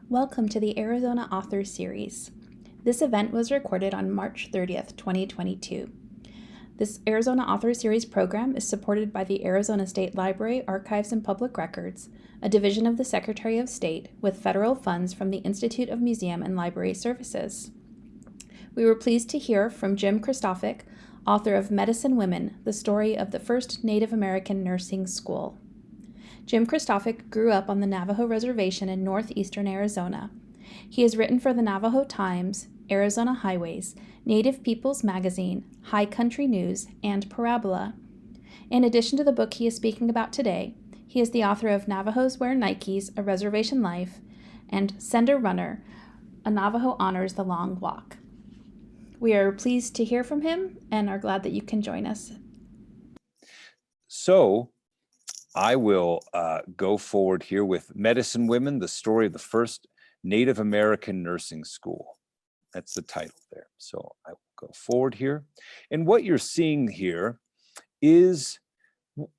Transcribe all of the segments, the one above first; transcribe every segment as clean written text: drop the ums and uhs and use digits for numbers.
Welcome to the Arizona Authors Series. This event was recorded on March 30th, 2022. This Arizona Authors Series program is supported by the Arizona State Library, Archives, and Public Records, a division of the Secretary of State, with federal funds from the Institute of Museum and Library Services. We were pleased to hear from Jim Kristofic, author of Medicine Women, the story of the first Native American nursing school. Jim Kristofic grew up on the Navajo Reservation in northeastern Arizona. He has written for the Navajo Times, Arizona Highways, Native Peoples Magazine, High Country News, and Parabola. In addition to the book he is speaking about today, he is the author of Navajos Wear Nikes, A Reservation Life, and Send a Runner, A Navajo Honors the Long Walk. We are pleased to hear from him and are glad that you can join us. So I will go forward here with Medicine Women, the story of the first Native American nursing school. That's the title there. So I will go forward here. And what you're seeing here is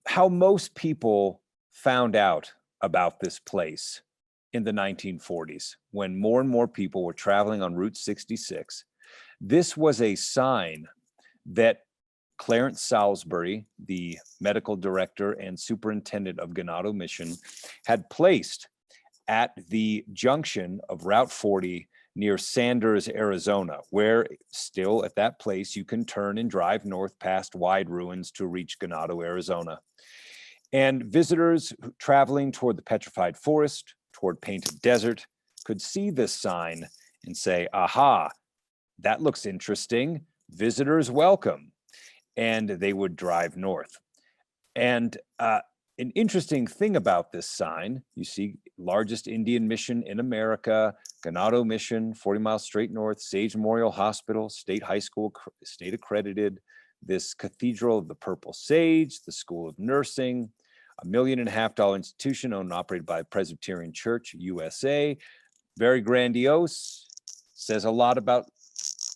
how most people found out about this place in the 1940s, when more and more people were traveling on Route 66. This was a sign that Clarence Salisbury, the medical director and superintendent of Gennado Mission, had placed at the junction of Route 40 near Sanders, Arizona, where still at that place you can turn and drive north past wide ruins to reach Gennado, Arizona. And visitors traveling toward the petrified forest, toward Painted Desert, could see this sign and say, aha, that looks interesting, visitors welcome. And they would drive north. And an interesting thing about this sign, you see largest Indian mission in America, Gennado Mission, 40 miles straight north, Sage Memorial Hospital, state high school, state accredited, this Cathedral of the Purple Sage, the School of Nursing, $1.5 million institution owned and operated by Presbyterian Church, USA, very grandiose, says a lot about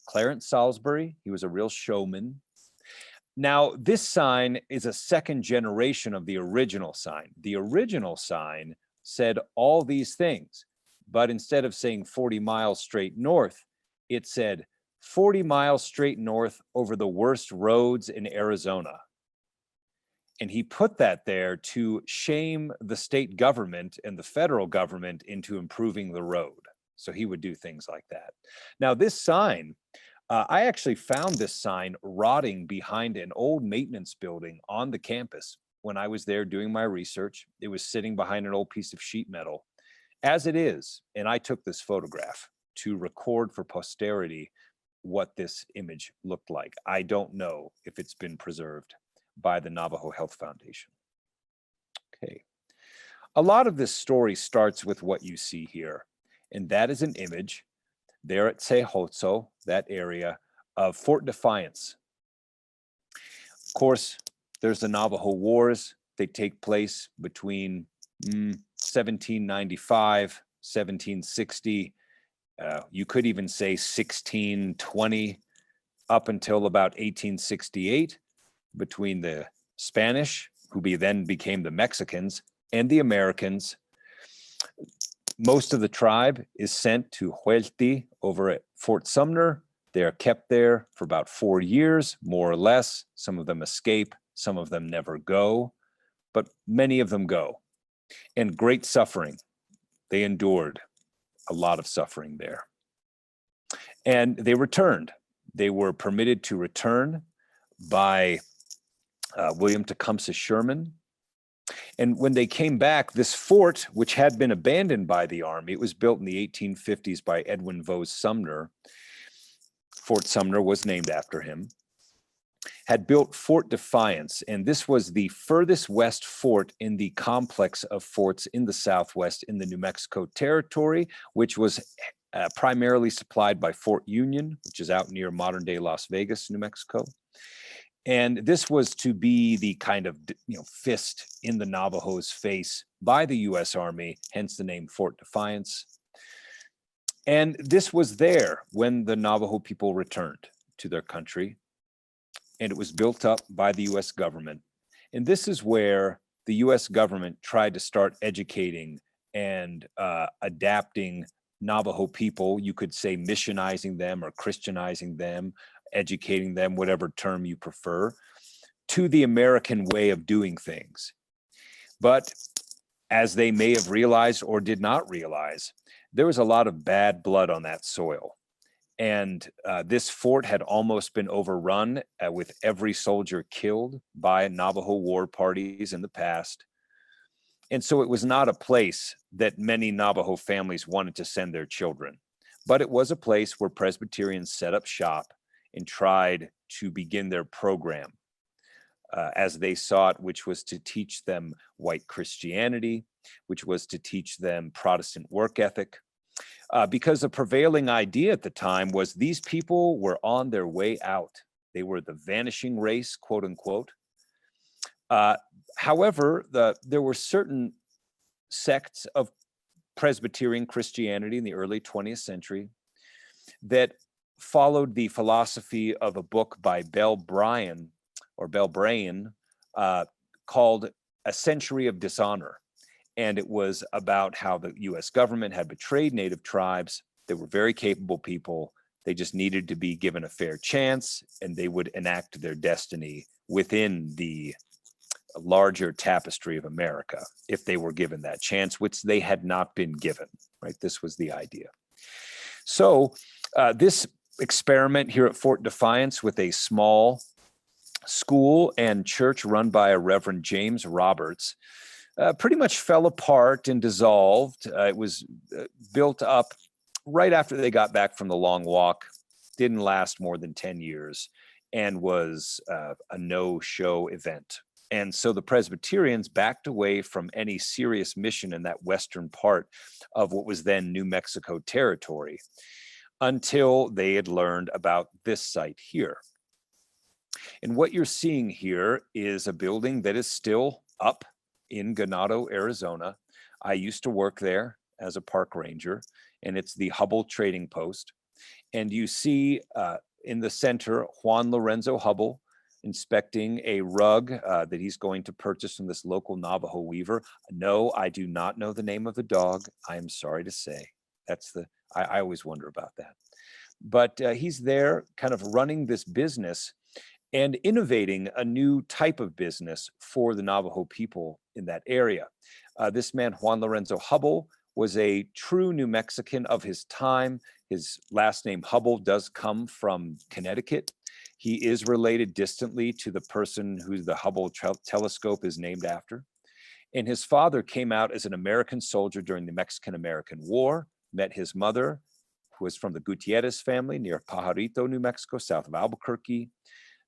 Clarence Salisbury. He was a real showman. Now, this sign is a second generation of the original sign. The original sign said all these things, but instead of saying 40 miles straight north, it said 40 miles straight north over the worst roads in Arizona. And he put that there to shame the state government and the federal government into improving the road. So he would do things like that. Now, this sign, I actually found this sign rotting behind an old maintenance building on the campus when I was there doing my research. It was sitting behind an old piece of sheet metal, as it is. And I took this photograph to record for posterity what this image looked like. I don't know if it's been preserved by the Navajo Health Foundation. Okay. A lot of this story starts with what you see here, and that is an image there at Sehotso, that area, of Fort Defiance. Of course, there's the Navajo Wars. They take place between 1795, 1760. You could even say 1620, up until about 1868, between the Spanish, who then became the Mexicans, and the Americans. Most of the tribe is sent to Huelti over at Fort Sumner. They are kept there for about 4 years, more or less. Some of them escape, some of them never go, but many of them go. And great suffering. They endured a lot of suffering there. And they returned. They were permitted to return by William Tecumseh Sherman. And when they came back, this fort, which had been abandoned by the Army, it was built in the 1850s by Edwin Vose Sumner. Fort Sumner was named after him, had built Fort Defiance. And this was the furthest west fort in the complex of forts in the Southwest in the New Mexico Territory, which was primarily supplied by Fort Union, which is out near modern-day Las Vegas, New Mexico. And this was to be the kind of, fist in the Navajo's face by the U.S. Army, hence the name Fort Defiance. And this was there when the Navajo people returned to their country, and it was built up by the U.S. government. And this is where the U.S. government tried to start educating and adapting Navajo people, you could say missionizing them or Christianizing them, educating them, whatever term you prefer, to the American way of doing things. But as they may have realized or did not realize, there was a lot of bad blood on that soil. And this fort had almost been overrun with every soldier killed by Navajo war parties in the past. And so it was not a place that many Navajo families wanted to send their children, but it was a place where Presbyterians set up shop and tried to begin their program as they sought, which was to teach them white Christianity, which was to teach them Protestant work ethic. Because the prevailing idea at the time was these people were on their way out. They were the vanishing race, quote unquote. However, there were certain sects of Presbyterian Christianity in the early 20th century that followed the philosophy of a book by Bell Bryan called A Century of Dishonor. And it was about how the US government had betrayed Native tribes. They were very capable people. They just needed to be given a fair chance, and they would enact their destiny within the larger tapestry of America if they were given that chance, which they had not been given, right? This was the idea. So this experiment here at Fort Defiance with a small school and church run by a Reverend James Roberts pretty much fell apart and dissolved. It was built up right after they got back from the long walk, didn't last more than 10 years, and was a no-show event. And so the Presbyterians backed away from any serious mission in that western part of what was then New Mexico territory until they had learned about this site here. And what you're seeing here is a building that is still up in Gennado, Arizona. I used to work there as a park ranger, and it's the Hubble Trading Post. And you see in the center, Juan Lorenzo Hubble inspecting a rug that he's going to purchase from this local Navajo weaver. No, I do not know the name of the dog. I am sorry to say. I always wonder about that. But he's there kind of running this business and innovating a new type of business for the Navajo people in that area. This man, Juan Lorenzo Hubble, was a true New Mexican of his time. His last name, Hubble, does come from Connecticut. He is related distantly to the person who the Hubble telescope is named after. And his father came out as an American soldier during the Mexican-American War, met his mother, who was from the Gutierrez family near Pajarito, New Mexico, south of Albuquerque.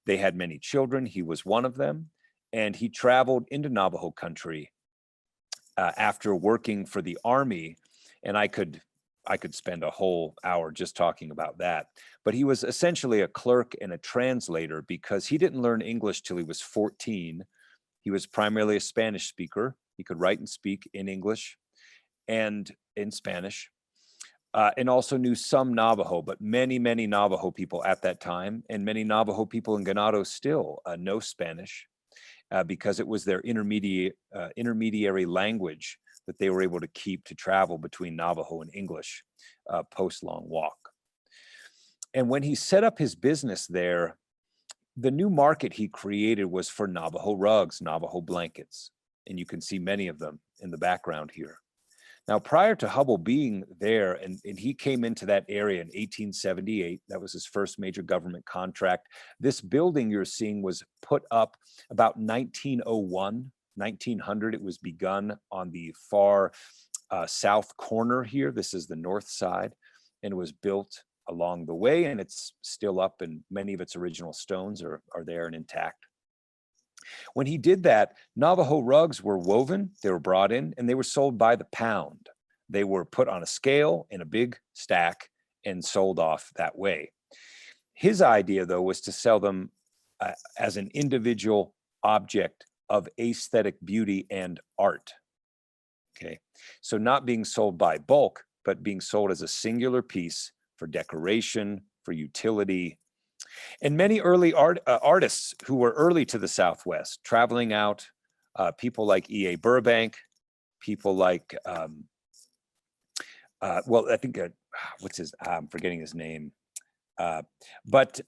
They had many children. He was one of them. And he traveled into Navajo country after working for the Army. And I could spend a whole hour just talking about that. But he was essentially a clerk and a translator because he didn't learn English till he was 14. He was primarily a Spanish speaker. He could write and speak in English and in Spanish. And also knew some Navajo, but many, many Navajo people at that time, and many Navajo people in Gennado still know Spanish because it was their intermediary language that they were able to keep to travel between Navajo and English post-long walk. And when he set up his business there, the new market he created was for Navajo rugs, Navajo blankets, and you can see many of them in the background here. Now, prior to Hubble being there, and he came into that area in 1878, that was his first major government contract. This building you're seeing was put up about 1901, 1900. It was begun on the far south corner here. This is the north side, and it was built along the way, and it's still up, and many of its original stones are there and intact. When he did that, Navajo rugs were woven, they were brought in, and they were sold by the pound. They were put on a scale in a big stack and sold off that way. His idea, though, was to sell them as an individual object of aesthetic beauty and art. Okay, so not being sold by bulk, but being sold as a singular piece for decoration, for utility. And many early artists who were early to the Southwest, traveling out, people like E.A. Burbank, people like well, I think, what's his, I'm forgetting his name. But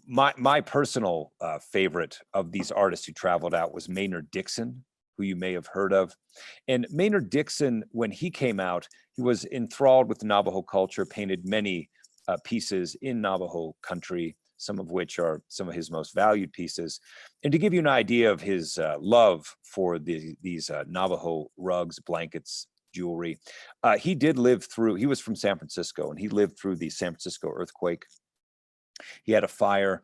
my personal favorite of these artists who traveled out was Maynard Dixon, who you may have heard of. And Maynard Dixon, when he came out, he was enthralled with Navajo culture, painted many pieces in Navajo country, some of which are some of his most valued pieces. And to give you an idea of his love for these Navajo rugs, blankets, jewelry, he did live through, he was from San Francisco, and he lived through the San Francisco earthquake. He had a fire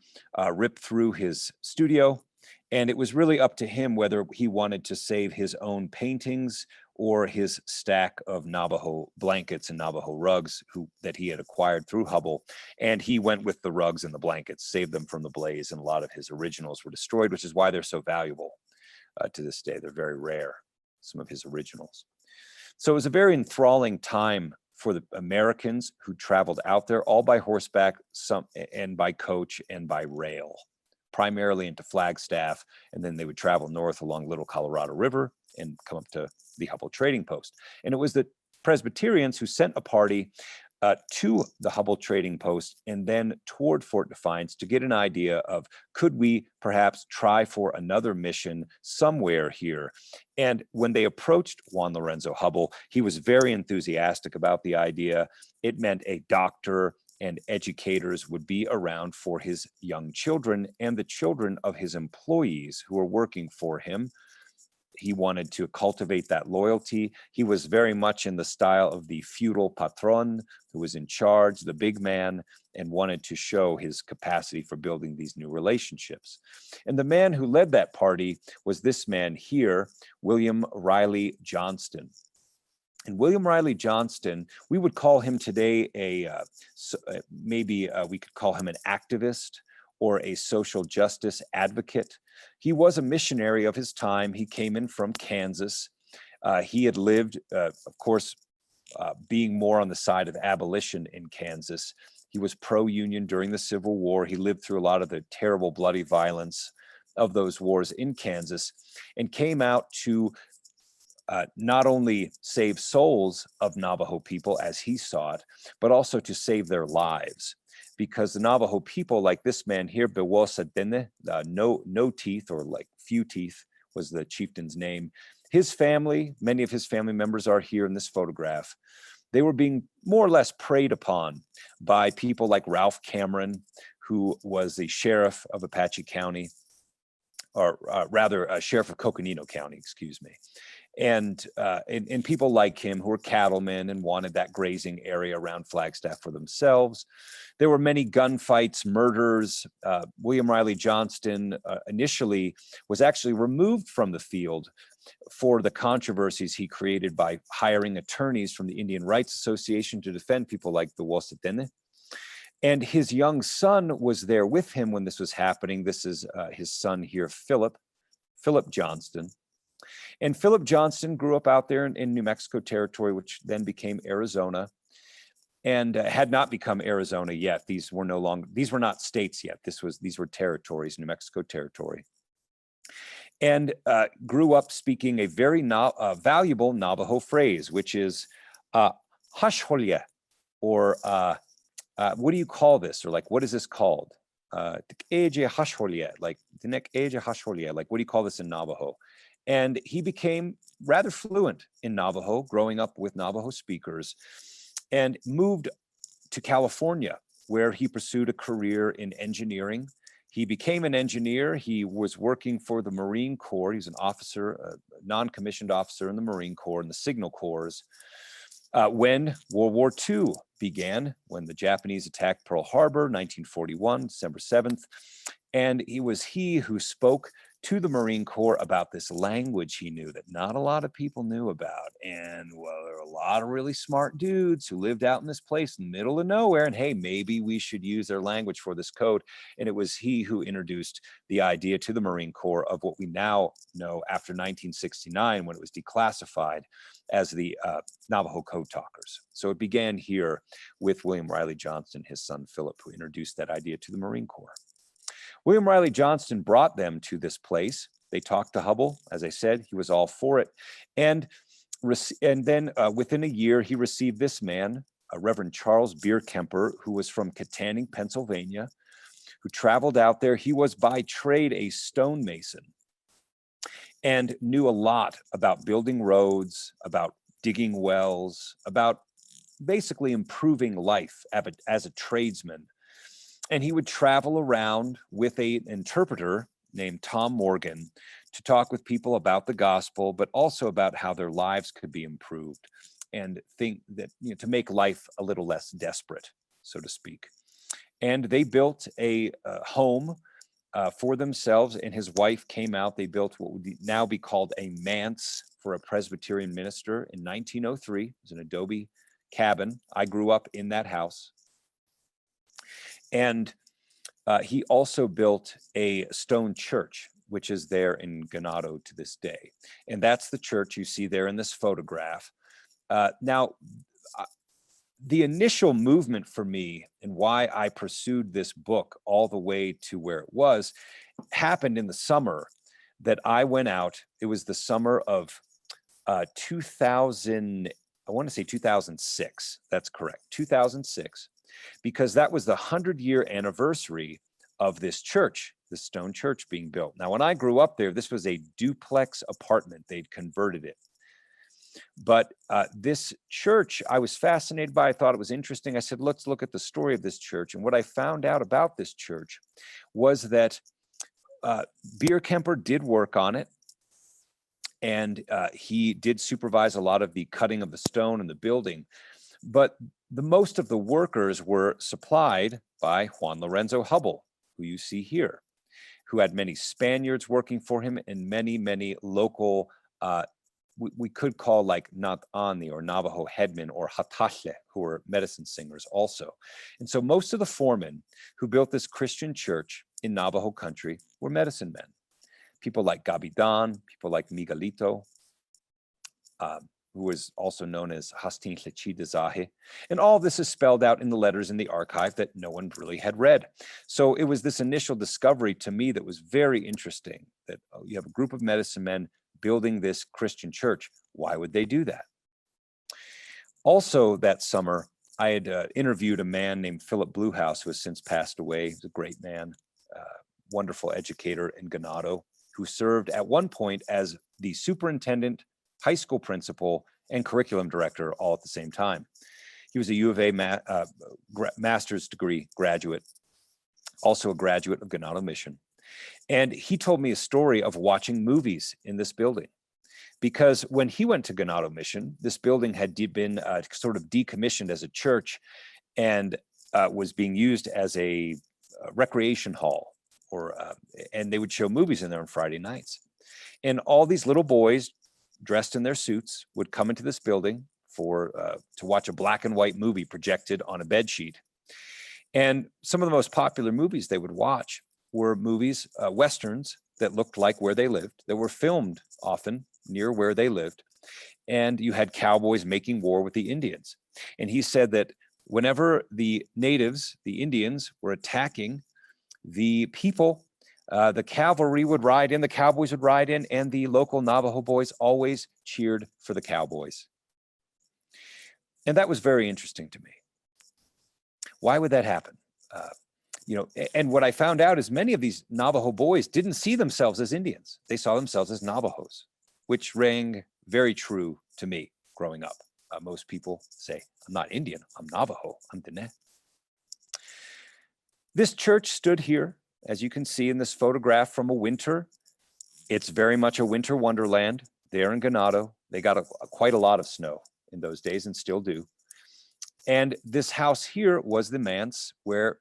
rip through his studio, and it was really up to him whether he wanted to save his own paintings or his stack of Navajo blankets and Navajo rugs that he had acquired through Hubble. And he went with the rugs and the blankets, saved them from the blaze, and a lot of his originals were destroyed, which is why they're so valuable to this day. They're very rare, some of his originals. So it was a very enthralling time for the Americans who traveled out there, all by horseback, and by coach and by rail, primarily into Flagstaff, and then they would travel north along Little Colorado River and come up to the Hubble Trading Post. And it was the Presbyterians who sent a party to the Hubble Trading Post and then toward Fort Defiance to get an idea of, could we perhaps try for another mission somewhere here? And when they approached Juan Lorenzo Hubble, he was very enthusiastic about the idea. It meant a doctor and educators would be around for his young children and the children of his employees who were working for him. He wanted to cultivate that loyalty. He was very much in the style of the feudal patron who was in charge, the big man, and wanted to show his capacity for building these new relationships. And the man who led that party was this man here, William Riley Johnston. And William Riley Johnston, we would call him today maybe we could call him an activist or a social justice advocate. He was a missionary of his time. He came in from Kansas. He had lived, of course, being more on the side of abolition in Kansas. He was pro-union during the Civil War. He lived through a lot of the terrible, bloody violence of those wars in Kansas and came out to not only save souls of Navajo people as he saw it, but also to save their lives. Because the Navajo people, like this man here, Bewosadene, no teeth, or like few teeth was the chieftain's name. His family, many of his family members are here in this photograph. They were being more or less preyed upon by people like Ralph Cameron, who was the sheriff of Apache County, or rather sheriff of Coconino County, excuse me. And people like him who were cattlemen and wanted that grazing area around Flagstaff for themselves. There were many gunfights, murders. William Riley Johnston initially was actually removed from the field for the controversies he created by hiring attorneys from the Indian Rights Association to defend people like the Wosetene. And his young son was there with him when this was happening. This is his son here, Philip Johnston. And Philip Johnston grew up out there in New Mexico territory, which then became Arizona, and had not become Arizona yet. These were not states yet. These were territories, New Mexico territory. And grew up speaking a very valuable Navajo phrase, which is hashholye, or what do you call this? Or like, what is this called? Like, what do you call this in Navajo? And he became rather fluent in Navajo, growing up with Navajo speakers, and moved to California, where he pursued a career in engineering. He became an engineer. He was working for the Marine Corps. He was an officer, a non-commissioned officer in the Marine Corps, in the Signal Corps. When World War II began, when the Japanese attacked Pearl Harbor, 1941, December 7th, and he who spoke to the Marine Corps about this language he knew that not a lot of people knew about. And well, there were a lot of really smart dudes who lived out in this place in the middle of nowhere. And hey, maybe we should use their language for this code. And it was he who introduced the idea to the Marine Corps of what we now know after 1969, when it was declassified, as the Navajo Code Talkers. So it began here with William Riley Johnston, his son Philip, who introduced that idea to the Marine Corps. William Riley Johnston brought them to this place. They talked to Hubble. As I said, he was all for it. And And then within a year, he received this man, Reverend Charles Beerkemper, who was from Katanning, Pennsylvania, who traveled out there. He was by trade a stonemason and knew a lot about building roads, about digging wells, about basically improving life as a tradesman. And he would travel around with an interpreter named Tom Morgan to talk with people about the gospel, but also about how their lives could be improved and think that, to make life a little less desperate, so to speak. And they built a home for themselves, and his wife came out. They built what would now be called a manse for a Presbyterian minister in 1903. It was an adobe cabin. I grew up in that house. And he also built a stone church, which is there in Gennado to this day. And that's the church you see there in this photograph. Now, the initial movement for me and why I pursued this book all the way to where it was happened in the summer that I went out. It was the summer of 2000, I want to say 2006. That's correct, 2006, because that was the 100-year anniversary of this church, the stone church being built. Now, when I grew up there, this was a duplex apartment. They'd converted it. But this church, I was fascinated by. I thought it was interesting. I said, let's look at the story of this church. And what I found out about this church was that Beerkemper did work on it. And he did supervise a lot of the cutting of the stone and the building. But the most of the workers were supplied by Juan Lorenzo Hubble, who you see here, who had many Spaniards working for him and many, many local we could call like Nat'ani or Navajo headmen or Hatahle, who were medicine singers also. And so most of the foremen who built this Christian church in Navajo country were medicine men. People like Gabidan, people like Miguelito, who was also known as Hastin Tlechi de Zahe. And all this is spelled out in the letters in the archive that no one really had read. So it was this initial discovery to me that was very interesting, that you have a group of medicine men building this Christian church. Why would they do that? Also that summer, I had interviewed a man named Philip Bluehouse, who has since passed away. He's a great man, wonderful educator in Gennado, who served at one point as the superintendent, high school principal, and curriculum director all at the same time. He was a U of A master's degree graduate, also a graduate of Gennado Mission. And he told me a story of watching movies in this building, because when he went to Gennado Mission, this building had been sort of decommissioned as a church and was being used as a recreation hall, and they would show movies in there on Friday nights. And all these little boys dressed in their suits would come into this building to watch a black and white movie projected on a bed sheet. And some of the most popular movies they would watch were movies, Westerns, that looked like where they lived, that were filmed often near where they lived. And you had cowboys making war with the Indians. And he said that whenever the natives, the Indians, were attacking the people, the cavalry would ride in, the cowboys would ride in, and the local Navajo boys always cheered for the cowboys. And that was very interesting to me. Why would that happen? And what I found out is many of these Navajo boys didn't see themselves as Indians. They saw themselves as Navajos, which rang very true to me growing up. Most people say, I'm not Indian, I'm Navajo, I'm Dene. This church stood here, as you can see in this photograph from a winter. It's very much a winter wonderland there in Gennado. They got quite a lot of snow in those days and still do. And this house here was the manse where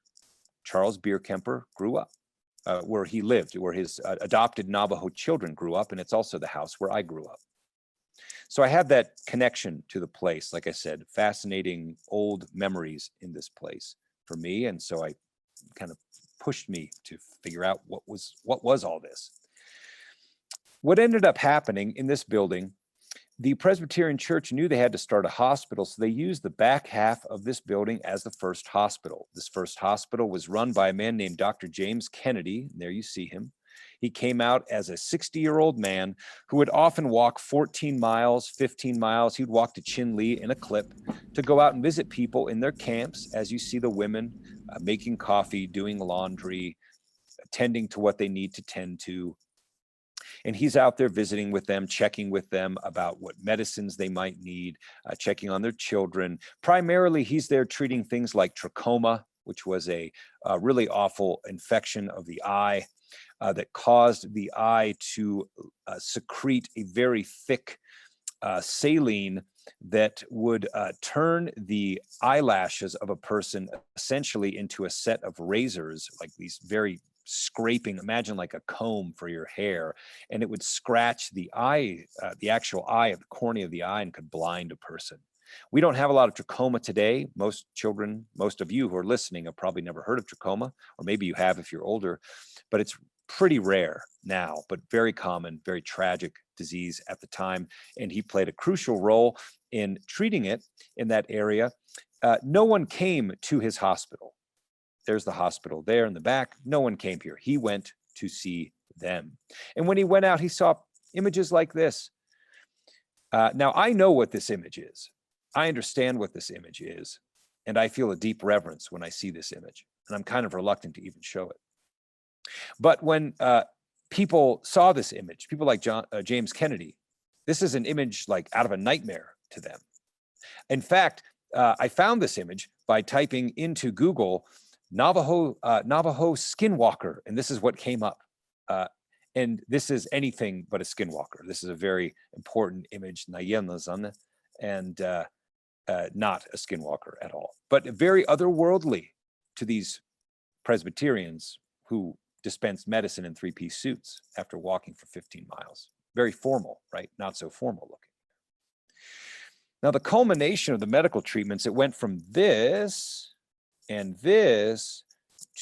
Charles Beerkemper grew up, where he lived, where his adopted Navajo children grew up, and it's also the house where I grew up. So I have that connection to the place. Like I said, fascinating old memories in this place for me, and so I kind of pushed me to figure out what was all this. What ended up happening in this building, the Presbyterian Church knew they had to start a hospital, so they used the back half of this building as the first hospital. This first hospital was run by a man named Dr. James Kennedy, and there you see him. He came out as a 60-year-old man who would often walk 14 miles, 15 miles. He'd walk to Chinle in a clip to go out and visit people in their camps, as you see the women making coffee, doing laundry, attending to what they need to tend to. And he's out there visiting with them, checking with them about what medicines they might need, checking on their children. Primarily, he's there treating things like trachoma, which was a really awful infection of the eye that caused the eye to secrete a very thick saline that would turn the eyelashes of a person essentially into a set of razors, like these very scraping, imagine like a comb for your hair, and it would scratch the eye, the actual eye of the cornea of the eye, and could blind a person. We don't have a lot of trachoma today. Most children, most of you who are listening have probably never heard of trachoma, or maybe you have if you're older, but it's pretty rare now, but very common, very tragic disease at the time. And he played a crucial role in treating it in that area. No one came to his hospital. There's the hospital there in the back. No one came here. He went to see them. And when he went out, he saw images like this. Now, I know what this image is. I understand what this image is. And I feel a deep reverence when I see this image. And I'm kind of reluctant to even show it. But when people saw this image, people like James Kennedy, this is an image like out of a nightmare to them. In fact, I found this image by typing into Google Navajo skinwalker, and this is what came up. And this is anything but a skinwalker. This is a very important image, and not a skinwalker at all, but very otherworldly to these Presbyterians who dispensed medicine in three-piece suits after walking for 15 miles. Very formal, right? Not so formal looking. Now, the culmination of the medical treatments, it went from this and this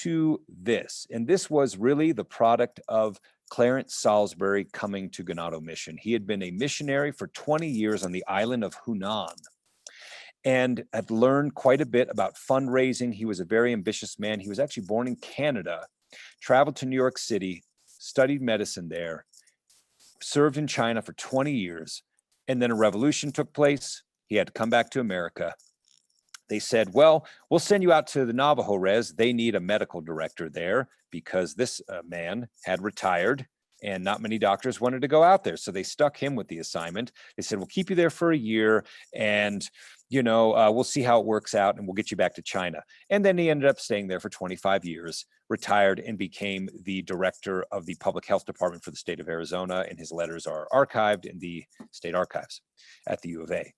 to this. And this was really the product of Clarence Salisbury coming to Gennado Mission. He had been a missionary for 20 years on the island of Hunan and had learned quite a bit about fundraising. He was a very ambitious man. He was actually born in Canada, traveled to New York City, studied medicine there, served in China for 20 years, and then a revolution took place. He had to come back to America. They said, well, we'll send you out to the Navajo res. They need a medical director there because this man had retired and not many doctors wanted to go out there. So they stuck him with the assignment. They said, we'll keep you there for a year and, you know, we'll see how it works out and we'll get you back to China. And then he ended up staying there for 25 years, retired, and became the director of the public health department for the state of Arizona. And his letters are archived in the state archives at the U of A.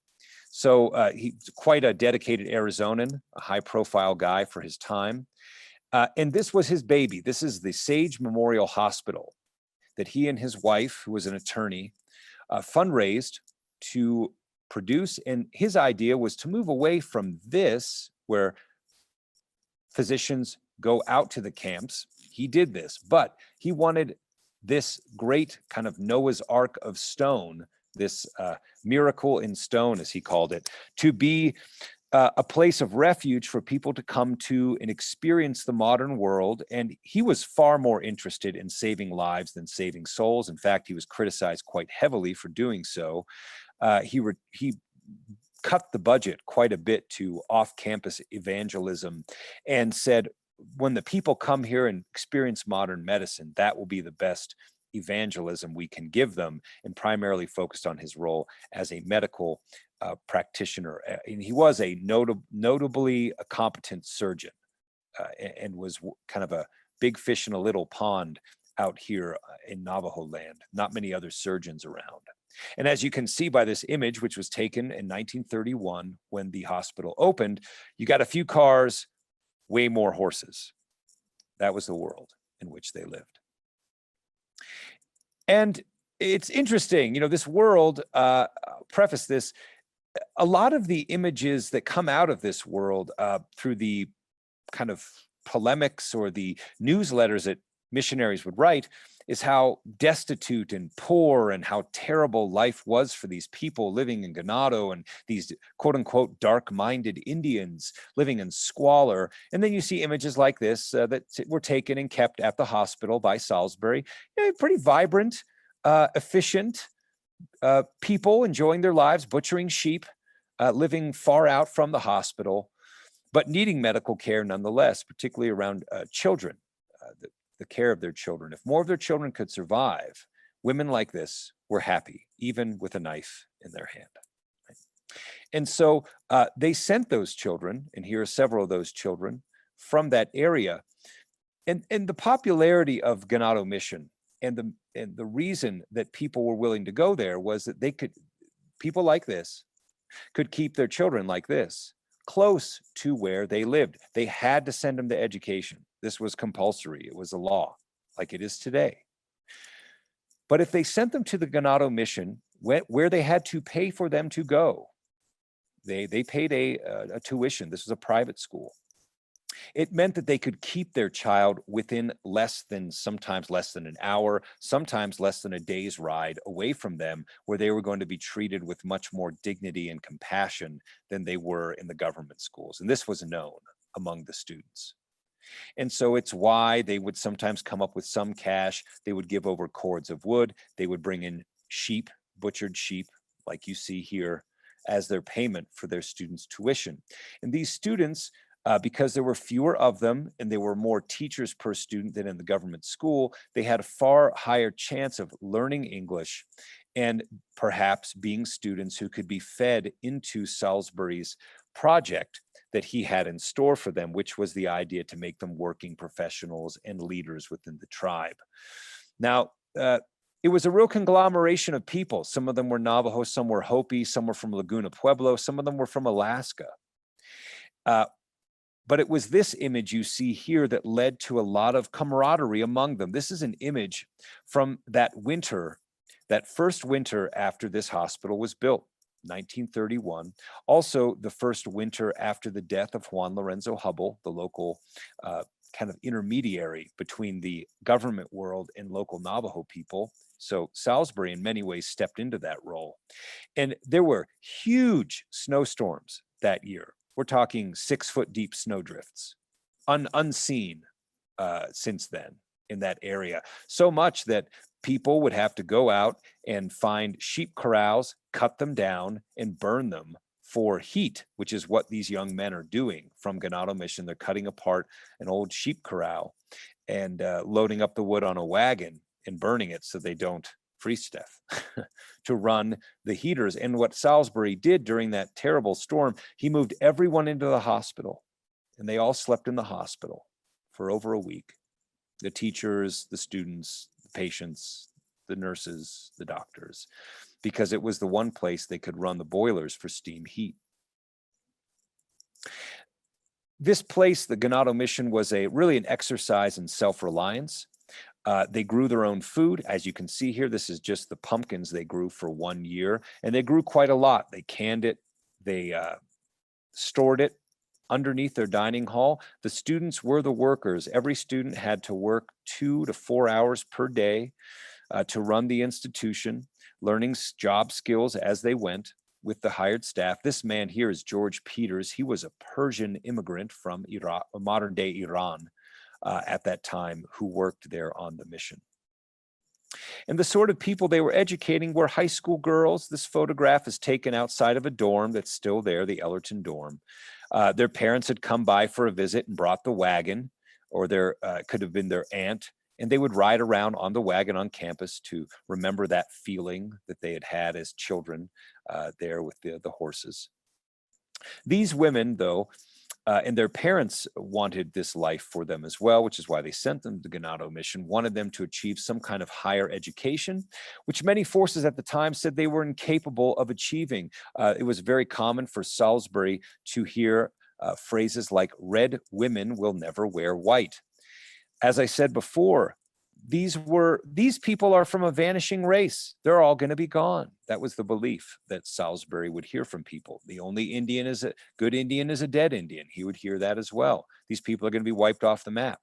So he's quite a dedicated Arizonan, a high profile guy for his time. And this was his baby. This is the Sage Memorial Hospital that he and his wife, who was an attorney, fundraised to produce. And his idea was to move away from this, where physicians go out to the camps. He did this, but he wanted this great kind of Noah's Ark of stone, this miracle in stone, as he called it, to be a place of refuge for people to come to and experience the modern world. And he was far more interested in saving lives than saving souls. In fact, he was criticized quite heavily for doing so. He cut the budget quite a bit to off-campus evangelism and said, when the people come here and experience modern medicine, that will be the best evangelism we can give them, and primarily focused on his role as a medical practitioner. And he was a notably a competent surgeon and was kind of a big fish in a little pond out here in Navajo land. Not many other surgeons around. And as you can see by this image, which was taken in 1931 when the hospital opened, you got a few cars, way more horses. That was the world in which they lived. And it's interesting, you know, this world, preface this, a lot of the images that come out of this world through the kind of polemics or the newsletters that missionaries would write is how destitute and poor and how terrible life was for these people living in Gennado and these quote unquote dark-minded Indians living in squalor. And then you see images like this that were taken and kept at the hospital by Salisbury. Pretty vibrant, efficient people enjoying their lives, butchering sheep, living far out from the hospital, but needing medical care nonetheless, particularly around children, the care of their children. If more of their children could survive, women like this were happy, even with a knife in their hand. And so they sent those children, and here are several of those children from that area. And the popularity of Gennado Mission and the reason that people were willing to go there was that people like this could keep their children like this close to where they lived. They had to send them to education. This was compulsory. It was a law, like it is today. But if they sent them to the Gennado Mission, where they had to pay for them to go, they paid a tuition. This was a private school. It meant that they could keep their child within sometimes less than an hour, sometimes less than a day's ride away from them, where they were going to be treated with much more dignity and compassion than they were in the government schools. And this was known among the students. And so it's why they would sometimes come up with some cash. They would give over cords of wood. They would bring in sheep, butchered sheep, like you see here, as their payment for their students' tuition. And these students, because there were fewer of them and there were more teachers per student than in the government school, they had a far higher chance of learning English and perhaps being students who could be fed into Salisbury's project that he had in store for them, which was the idea to make them working professionals and leaders within the tribe. Now, it was a real conglomeration of people. Some of them were Navajo, some were Hopi, some were from Laguna Pueblo, some of them were from Alaska. But it was this image you see here that led to a lot of camaraderie among them. This is an image from that winter, that first winter after this hospital was built, 1931. Also, the first winter after the death of Juan Lorenzo Hubbell, the local kind of intermediary between the government world and local Navajo people. So Salisbury in many ways stepped into that role. And there were huge snowstorms that year. We're talking 6-foot deep snowdrifts, unseen since then in that area. So much that people would have to go out and find sheep corrals, cut them down, and burn them for heat, which is what these young men are doing from Gennado Mission. They're cutting apart an old sheep corral and loading up the wood on a wagon and burning it so they don't freeze to death to run the heaters. And what Salisbury did during that terrible storm, he moved everyone into the hospital, and they all slept in the hospital for over a week. The teachers, the students, the patients, the nurses, the doctors, because it was the one place they could run the boilers for steam heat. This place, the Gennado Mission, was really an exercise in self-reliance. They grew their own food. As you can see here, this is just the pumpkins they grew for 1 year, and they grew quite a lot. They canned it, they stored it underneath their dining hall. The students were the workers. Every student had to work 2 to 4 hours per day to run the institution, learning job skills as they went with the hired staff. This man here is George Peters. He was a Persian immigrant from Iraq, modern-day Iran, at that time, who worked there on the mission. And the sort of people they were educating were high school girls. This photograph is taken outside of a dorm that's still there, the Ellerton dorm. Their parents had come by for a visit and brought the wagon, or could have been their aunt, and they would ride around on the wagon on campus to remember that feeling that they had had as children there with the horses. These women, though, and their parents wanted this life for them as well, which is why they sent them to the Gennado Mission, wanted them to achieve some kind of higher education, which many forces at the time said they were incapable of achieving. It was very common for Salisbury to hear phrases like, "Red women will never wear white." As I said before, these people are from a vanishing race. They're all going to be gone. That was the belief that Salisbury would hear from people. The only good Indian is a dead Indian. He would hear that as well. These people are going to be wiped off the map.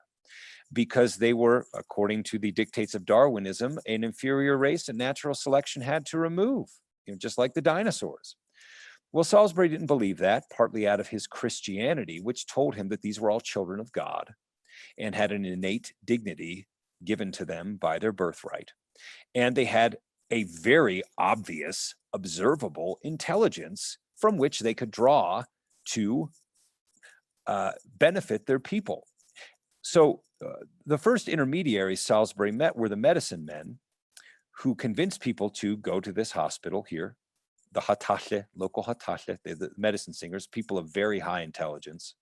because they were, according to the dictates of Darwinism, an inferior race that natural selection had to remove, just like the dinosaurs. Well, Salisbury didn't believe that, partly out of his Christianity, which told him that these were all children of God and had an innate dignity given to them by their birthright. And they had a very obvious, observable intelligence from which they could draw to benefit their people. So the first intermediaries Salisbury met were the medicine men, who convinced people to go to this hospital here, the Hatahle, local Hatahle, the medicine singers, people of very high intelligence.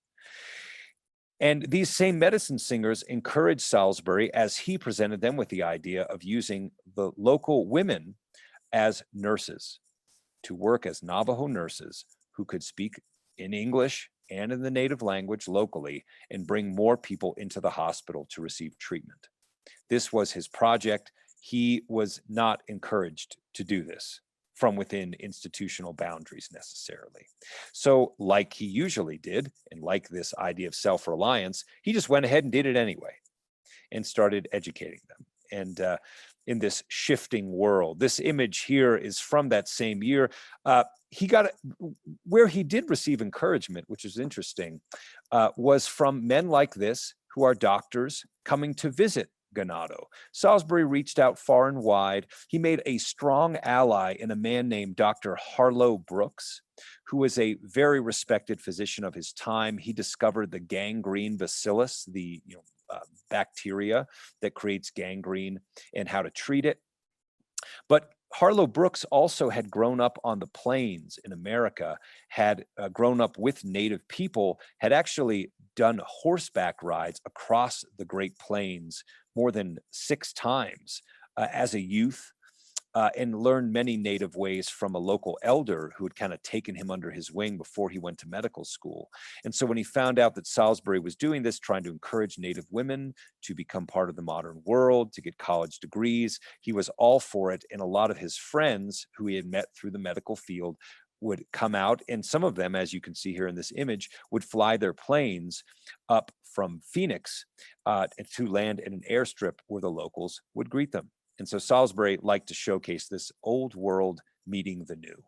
And these same medicine singers encouraged Salisbury, as he presented them with the idea of using the local women as nurses, to work as Navajo nurses who could speak in English and in the native language locally and bring more people into the hospital to receive treatment. This was his project. He was not encouraged to do this from within institutional boundaries necessarily. So like he usually did, and like this idea of self-reliance, he just went ahead and did it anyway and started educating them. And in this shifting world, this image here is from that same year. He got where he did receive encouragement, which is interesting, was from men like this who are doctors coming to visit Gennado. Salisbury reached out far and wide. He made a strong ally in a man named Dr. Harlow Brooks, who was a very respected physician of his time. He discovered the gangrene bacillus, the bacteria that creates gangrene, and how to treat it. But Harlow Brooks also had grown up on the plains in America, had grown up with native people, had actually done horseback rides across the Great Plains more than 6 times as a youth, and learned many native ways from a local elder who had kind of taken him under his wing before he went to medical school. And so when he found out that Salisbury was doing this, trying to encourage native women to become part of the modern world, to get college degrees, he was all for it. And a lot of his friends who he had met through the medical field would come out, and some of them, as you can see here in this image, would fly their planes up from Phoenix to land in an airstrip where the locals would greet them. And so Salisbury liked to showcase this old world meeting the new.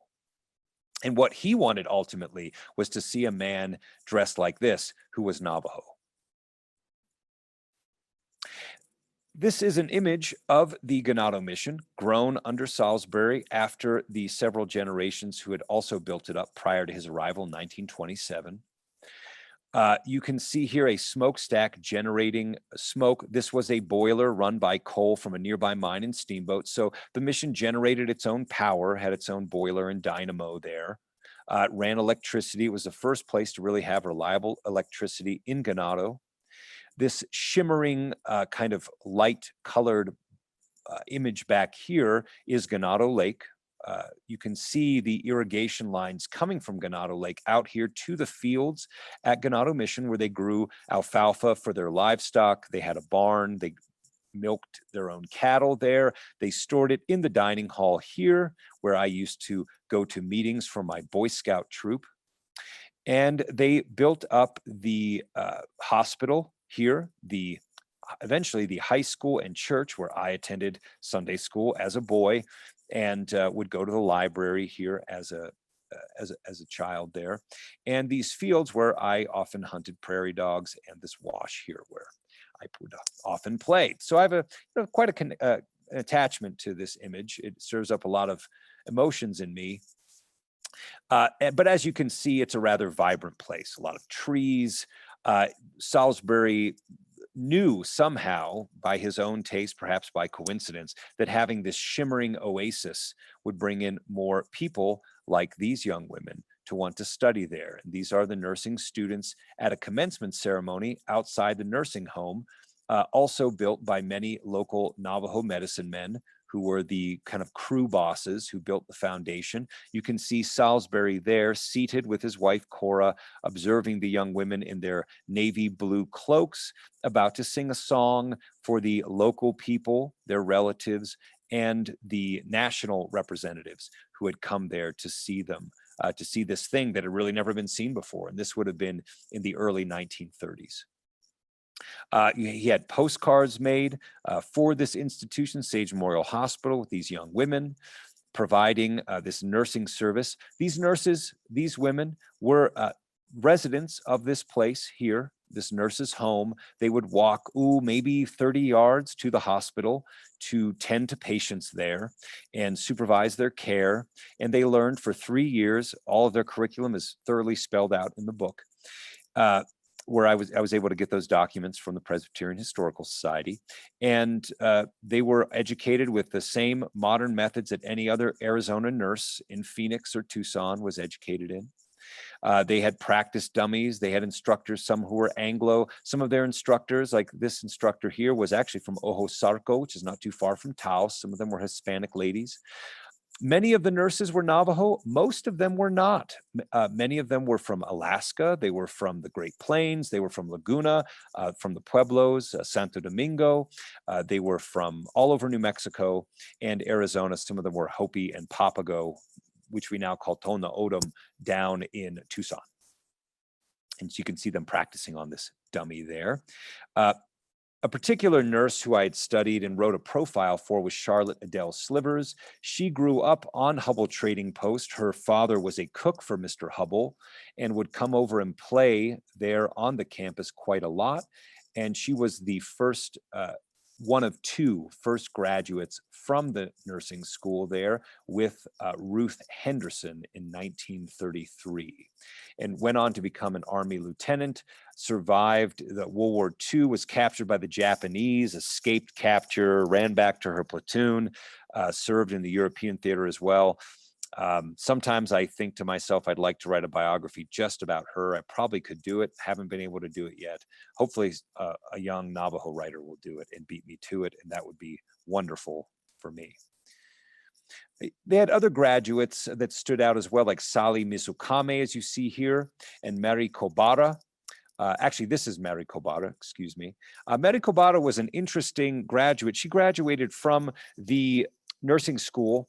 And what he wanted ultimately was to see a man dressed like this who was Navajo. This is an image of the Gennado Mission, grown under Salisbury after the several generations who had also built it up prior to his arrival in 1927. You can see here a smokestack generating smoke. This was a boiler run by coal from a nearby mine and steamboat. So the mission generated its own power, had its own boiler and dynamo there. It ran electricity. It was the first place to really have reliable electricity in Gennado. This shimmering kind of light colored image back here is Gennado Lake. You can see the irrigation lines coming from Gennado Lake out here to the fields at Gennado Mission, where they grew alfalfa for their livestock. They had a barn. They milked their own cattle there. They stored it in the dining hall here, where I used to go to meetings for my Boy Scout troop. And they built up the hospital here, eventually the high school and church, where I attended Sunday school as a boy, and would go to the library here as a child there, and these fields where I often hunted prairie dogs, and this wash here where I would often play. So I have quite an attachment to this image. It stirs up a lot of emotions in me. But as you can see, it's a rather vibrant place. A lot of trees. Salisbury knew somehow, by his own taste, perhaps by coincidence, that having this shimmering oasis would bring in more people like these young women to want to study there. And these are the nursing students at a commencement ceremony outside the nursing home, also built by many local Navajo medicine men who were the kind of crew bosses who built the foundation. You can see Salisbury there, seated with his wife, Cora, observing the young women in their navy blue cloaks, about to sing a song for the local people, their relatives, and the national representatives who had come there to see them, to see this thing that had really never been seen before. And this would have been in the early 1930s. He had postcards made for this institution, Sage Memorial Hospital, with these young women, providing this nursing service. These nurses, these women were residents of this place here, this nurse's home. They would walk, maybe 30 yards to the hospital to tend to patients there and supervise their care. And they learned for 3 years. All of their curriculum is thoroughly spelled out in the book, where I was able to get those documents from the Presbyterian Historical Society. And they were educated with the same modern methods that any other Arizona nurse in Phoenix or Tucson was educated in. They had practice dummies. They had instructors, some who were Anglo. Some of their instructors, like this instructor here, was actually from Ojosarco, which is not too far from Taos. Some of them were Hispanic ladies. Many of the nurses were Navajo. Most of them were not. Many of them were from Alaska. They were from the Great Plains. They were from Laguna, from the Pueblos, Santo Domingo. They were from all over New Mexico and Arizona. Some of them were Hopi and Papago, which we now call Tona Odom, down in Tucson. And so you can see them practicing on this dummy there. A particular nurse who I had studied and wrote a profile for was Charlotte Adele Slivers. She grew up on Hubble Trading Post. Her father was a cook for Mr. Hubble and would come over and play there on the campus quite a lot. And she was the first, one of 2 first graduates from the nursing school there with Ruth Henderson in 1933, and went on to become an Army lieutenant, survived the World War II, was captured by the Japanese, escaped capture, ran back to her platoon, served in the European theater as well. Sometimes I think to myself, I'd like to write a biography just about her. I probably could do it. Haven't been able to do it yet. Hopefully a young Navajo writer will do it and beat me to it. And that would be wonderful for me. They had other graduates that stood out as well, like Sally Mizukame, as you see here, and Mary Kobara. Actually, this is Mary Kobara, excuse me. Mary Kobara was an interesting graduate. She graduated from the nursing school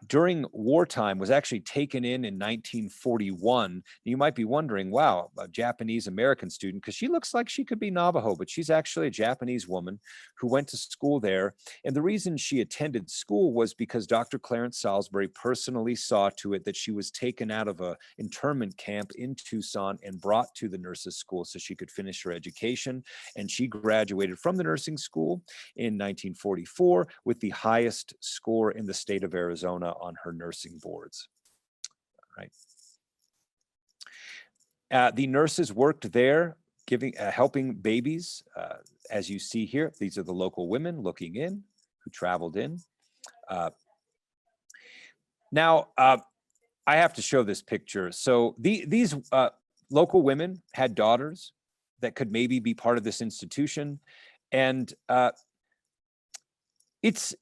during wartime, was actually taken in 1941. You might be wondering, wow, a Japanese American student, because she looks like she could be Navajo, but she's actually a Japanese woman who went to school there. And the reason she attended school was because Dr. Clarence Salisbury personally saw to it that she was taken out of an internment camp in Tucson and brought to the nurses' school so she could finish her education. And she graduated from the nursing school in 1944 with the highest score in the state of Arizona on her nursing boards. Right. The nurses worked there, helping babies. As you see here, these are the local women looking in who traveled in. Now, I have to show this picture. So these local women had daughters that could maybe be part of this institution, and it's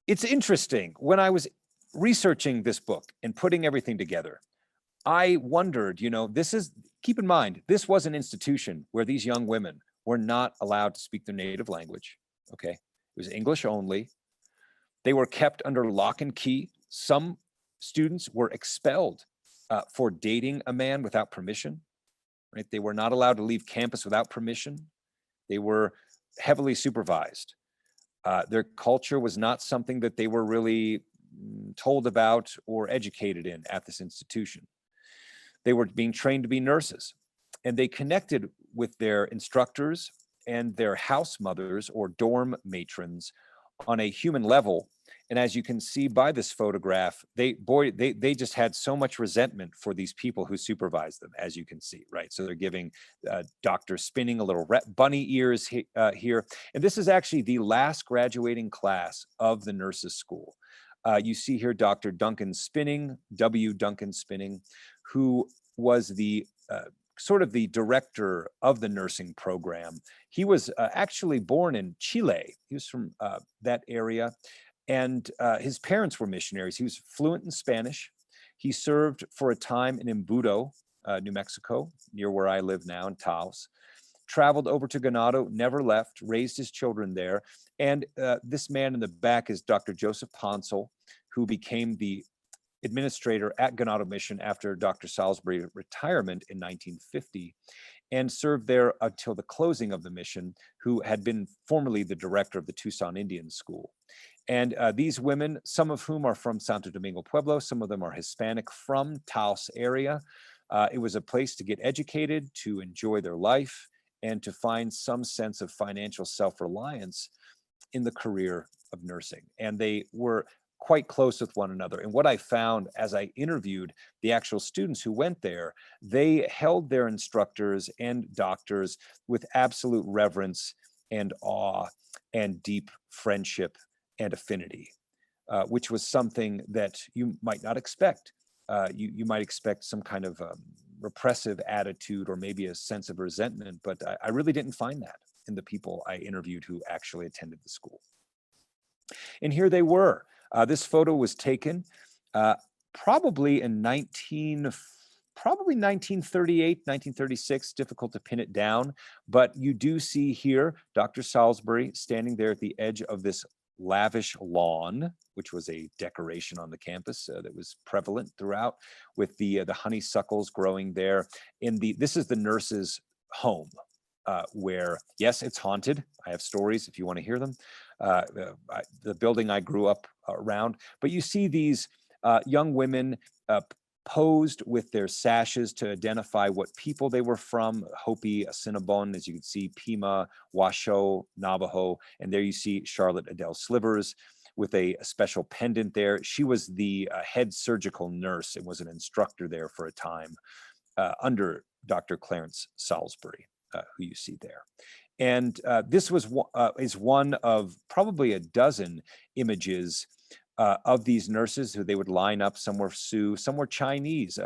interesting. When I was researching this book and putting everything together, I wondered, keep in mind, this was an institution where these young women were not allowed to speak their native language, okay? It was English only. They were kept under lock and key. Some students were expelled for dating a man without permission, right? They were not allowed to leave campus without permission. They were heavily supervised. Their culture was not something that they were really told about or educated in at this institution. They were being trained to be nurses, and they connected with their instructors and their house mothers or dorm matrons on a human level. And as you can see by this photograph, they just had so much resentment for these people who supervised them, as you can see, right? So they're giving Dr. Spinning a little bunny ears here. And this is actually the last graduating class of the nurses' school. You see here Dr. Duncan Spinning, W. Duncan Spinning, who was the sort of the director of the nursing program. He was actually born in Chile. He was from that area. And his parents were missionaries. He was fluent in Spanish. He served for a time in Embudo, New Mexico, near where I live now in Taos. Traveled over to Gennado, never left, raised his children there. And this man in the back is Dr. Joseph Ponsel, who became the administrator at Gennado Mission after Dr. Salisbury's retirement in 1950, and served there until the closing of the mission, who had been formerly the director of the Tucson Indian School. And these women, some of whom are from Santo Domingo Pueblo, some of them are Hispanic from Taos area. It was a place to get educated, to enjoy their life, and to find some sense of financial self-reliance in the career of nursing. And they were quite close with one another. And what I found as I interviewed the actual students who went there, they held their instructors and doctors with absolute reverence and awe and deep friendship and affinity, which was something that you might not expect. You might expect some kind of repressive attitude or maybe a sense of resentment, but I really didn't find that in the people I interviewed who actually attended the school. And here they were. This photo was taken probably in 1938, 1936, difficult to pin it down, but you do see here Dr. Salisbury standing there at the edge of this lavish lawn, which was a decoration on the campus that was prevalent throughout, with the honeysuckles growing there. This is the nurses' home, where, yes, it's haunted. I have stories if you want to hear them. The building I grew up around, but you see these young women posed with their sashes to identify what people they were from: Hopi, Assiniboine, as you can see, Pima, Washoe, Navajo, and there you see Charlotte Adele Slivers with a special pendant there. She was the head surgical nurse and was an instructor there for a time under Dr. Clarence Salisbury, who you see there. And this is one of probably a dozen images of these nurses who they would line up. Some were Sioux, some were Chinese.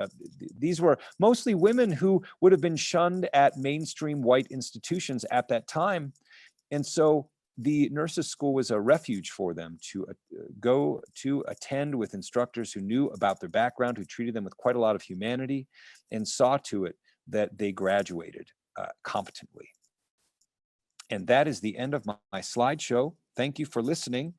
These were mostly women who would have been shunned at mainstream white institutions at that time. And so the nurses' school was a refuge for them to go to attend with instructors who knew about their background, who treated them with quite a lot of humanity, and saw to it that they graduated competently. And that is the end of my slideshow. Thank you for listening.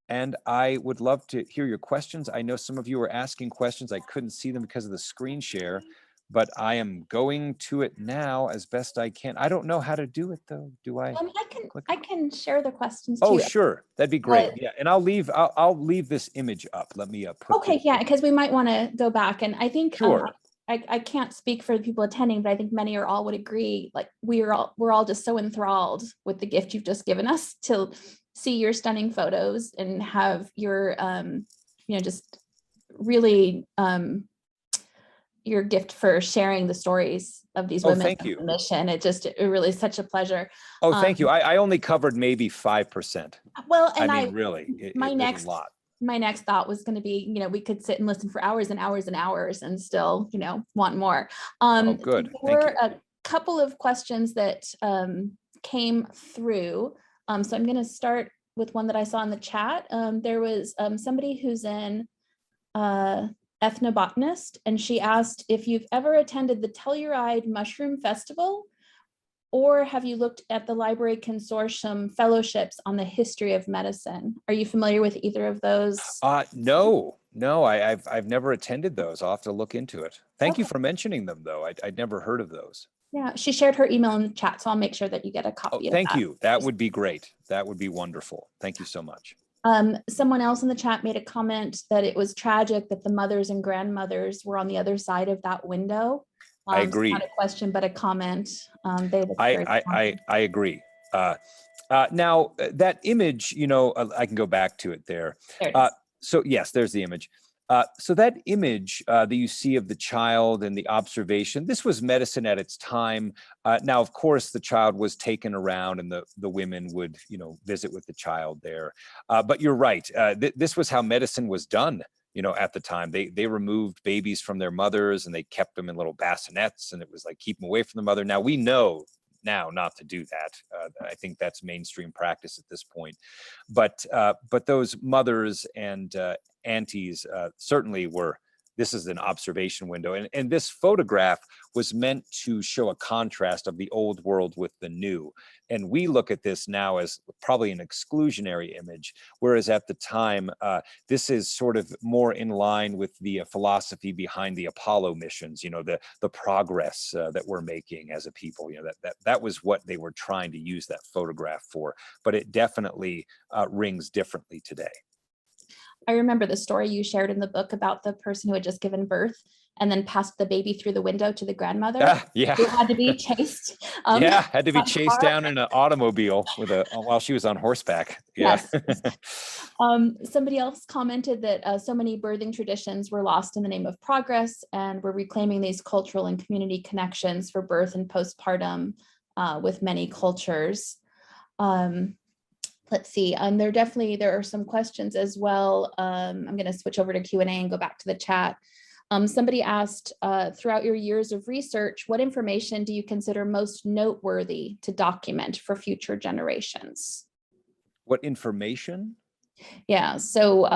And I would love to hear your questions. I know some of you are asking questions. I couldn't see them because of the screen share, but I am going to it now as best I can. I don't know how to do it though. Do I? I can share the questions too. Oh, sure. That'd be great. But, yeah. And I'll leave this image up. Let me put okay. Yeah. Because we might want to go back, and I think, sure. I can't speak for the people attending, but I think many or all would agree, like we're all just so enthralled with the gift you've just given us to see your stunning photos and have your just really your gift for sharing the stories of these women. Thank you. The mission. It really is such a pleasure. Oh, thank you. I only covered maybe 5%. Well, and I mean, really, it was a lot. My next thought was going to be, we could sit and listen for hours and hours and hours and still, want more. Oh, good. There were a couple of questions that came through. So I'm going to start with one that I saw in the chat. There was somebody who's an ethnobotanist, and she asked if you've ever attended the Telluride Mushroom Festival, or have you looked at the Library Consortium fellowships on the history of medicine? Are you familiar with either of those? No, I've never attended those. I'll have to look into it. Thank you for mentioning them, though. I'd never heard of those. Yeah, she shared her email in the chat, so I'll make sure that you get a copy of that. Thank you. That would be great. That would be wonderful. Thank you so much. Someone else in the chat made a comment that it was tragic that the mothers and grandmothers were on the other side of that window. I agree. Not a question, but a comment. I agree. Now that image, I can go back to it there. So yes, there's the image. So that image that you see of the child and the observation, this was medicine at its time. Now, of course, the child was taken around and the women would, visit with the child there. But you're right. This was how medicine was done. At the time, they removed babies from their mothers and they kept them in little bassinets, and it was like keep them away from the mother. Now we know now not to do that. I think that's mainstream practice at this point. But those mothers and aunties certainly were this is an observation window. And this photograph was meant to show a contrast of the old world with the new. And we look at this now as probably an exclusionary image, whereas at the time, this is sort of more in line with the philosophy behind the Apollo missions, you know, the progress that we're making as a people. You know, that was what they were trying to use that photograph for, but it definitely rings differently today. I remember the story you shared in the book about the person who had just given birth and then passed the baby through the window to the grandmother. Yeah. Who had to be chased. Yeah, had to be chased down in an automobile while she was on horseback. Yeah. Yes. Somebody else commented that so many birthing traditions were lost in the name of progress, and we're reclaiming these cultural and community connections for birth and postpartum with many cultures. Let's see, there are some questions as well. I'm going to switch over to Q&A and go back to the chat. Somebody asked, throughout your years of research, what information do you consider most noteworthy to document for future generations? What information? Yeah, so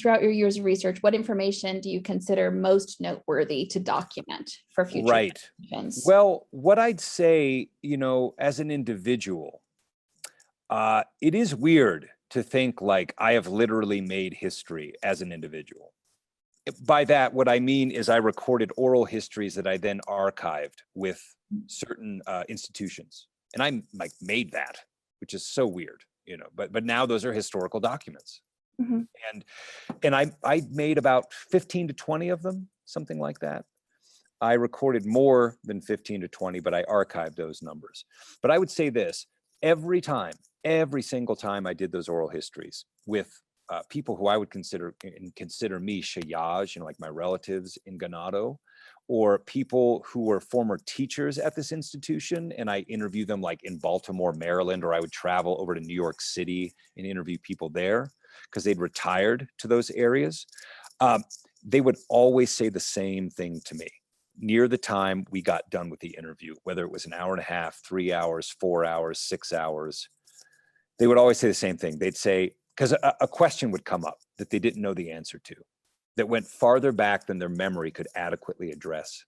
throughout your years of research, what information do you consider most noteworthy to document for future generations? Well, what I'd say, you know, as an individual, it is weird to think like I have literally made history as an individual. By that, what I mean is I recorded oral histories that I then archived with certain institutions. And I like made that, which is so weird, you know, but now those are historical documents. Mm-hmm. And I made about 15 to 20 of them, something like that. I recorded more than 15 to 20, but I archived those numbers. But I would say this, every single time I did those oral histories with people who I would consider me shayaj, you know, like my relatives in Gennado, or people who were former teachers at this institution, and I interview them like in Baltimore, Maryland, or I would travel over to New York City and interview people there because they'd retired to those areas. They would always say the same thing to me. Near the time we got done with the interview, whether it was an hour and a half, 3 hours, 4 hours, 6 hours, they would always say the same thing. They'd say, because a question would come up that they didn't know the answer to, that went farther back than their memory could adequately address.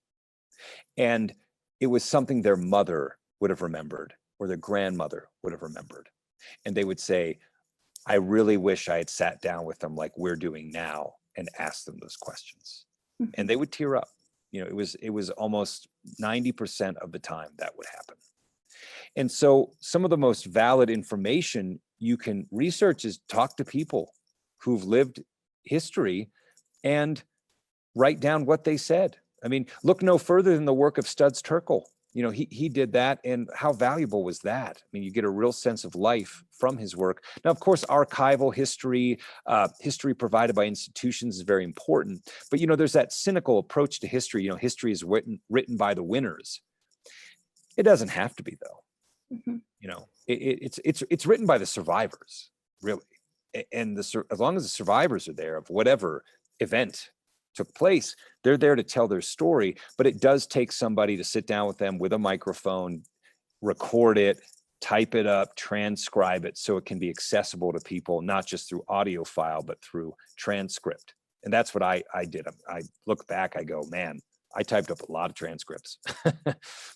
And it was something their mother would have remembered or their grandmother would have remembered. And they would say, I really wish I had sat down with them like we're doing now and asked them those questions. Mm-hmm. And they would tear up. You know, it was almost 90% of the time that would happen. And so some of the most valid information you can research is talk to people who've lived history and write down what they said. I mean, look no further than the work of Studs Terkel. You know, he did that, and how valuable was that? I mean, you get a real sense of life from his work. Now, of course, archival history, history provided by institutions is very important. But, you know, there's that cynical approach to history. You know, history is written by the winners. It doesn't have to be, though. Mm-hmm. You know, it's written by the survivors, really. And as long as the survivors are there of whatever event took place, they're there to tell their story. But it does take somebody to sit down with them with a microphone, record it, type it up, transcribe it so it can be accessible to people, not just through audio file, but through transcript. And that's what I did. I look back, I go, man, I typed up a lot of transcripts.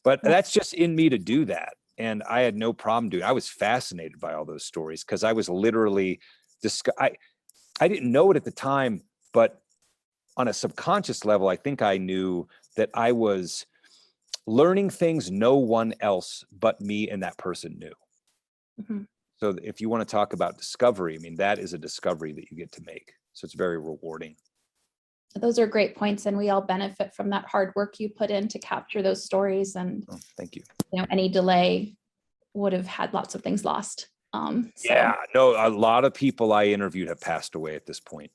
But that's just in me to do that. And I had no problem doing it. I was fascinated by all those stories because I was literally, I didn't know it at the time, but on a subconscious level, I think I knew that I was learning things no one else but me and that person knew. Mm-hmm. So if you want to talk about discovery, I mean, that is a discovery that you get to make. So it's very rewarding. Those are great points, and we all benefit from that hard work you put in to capture those stories. And thank you. You know, any delay would have had lots of things lost. Yeah, no, a lot of people I interviewed have passed away at this point,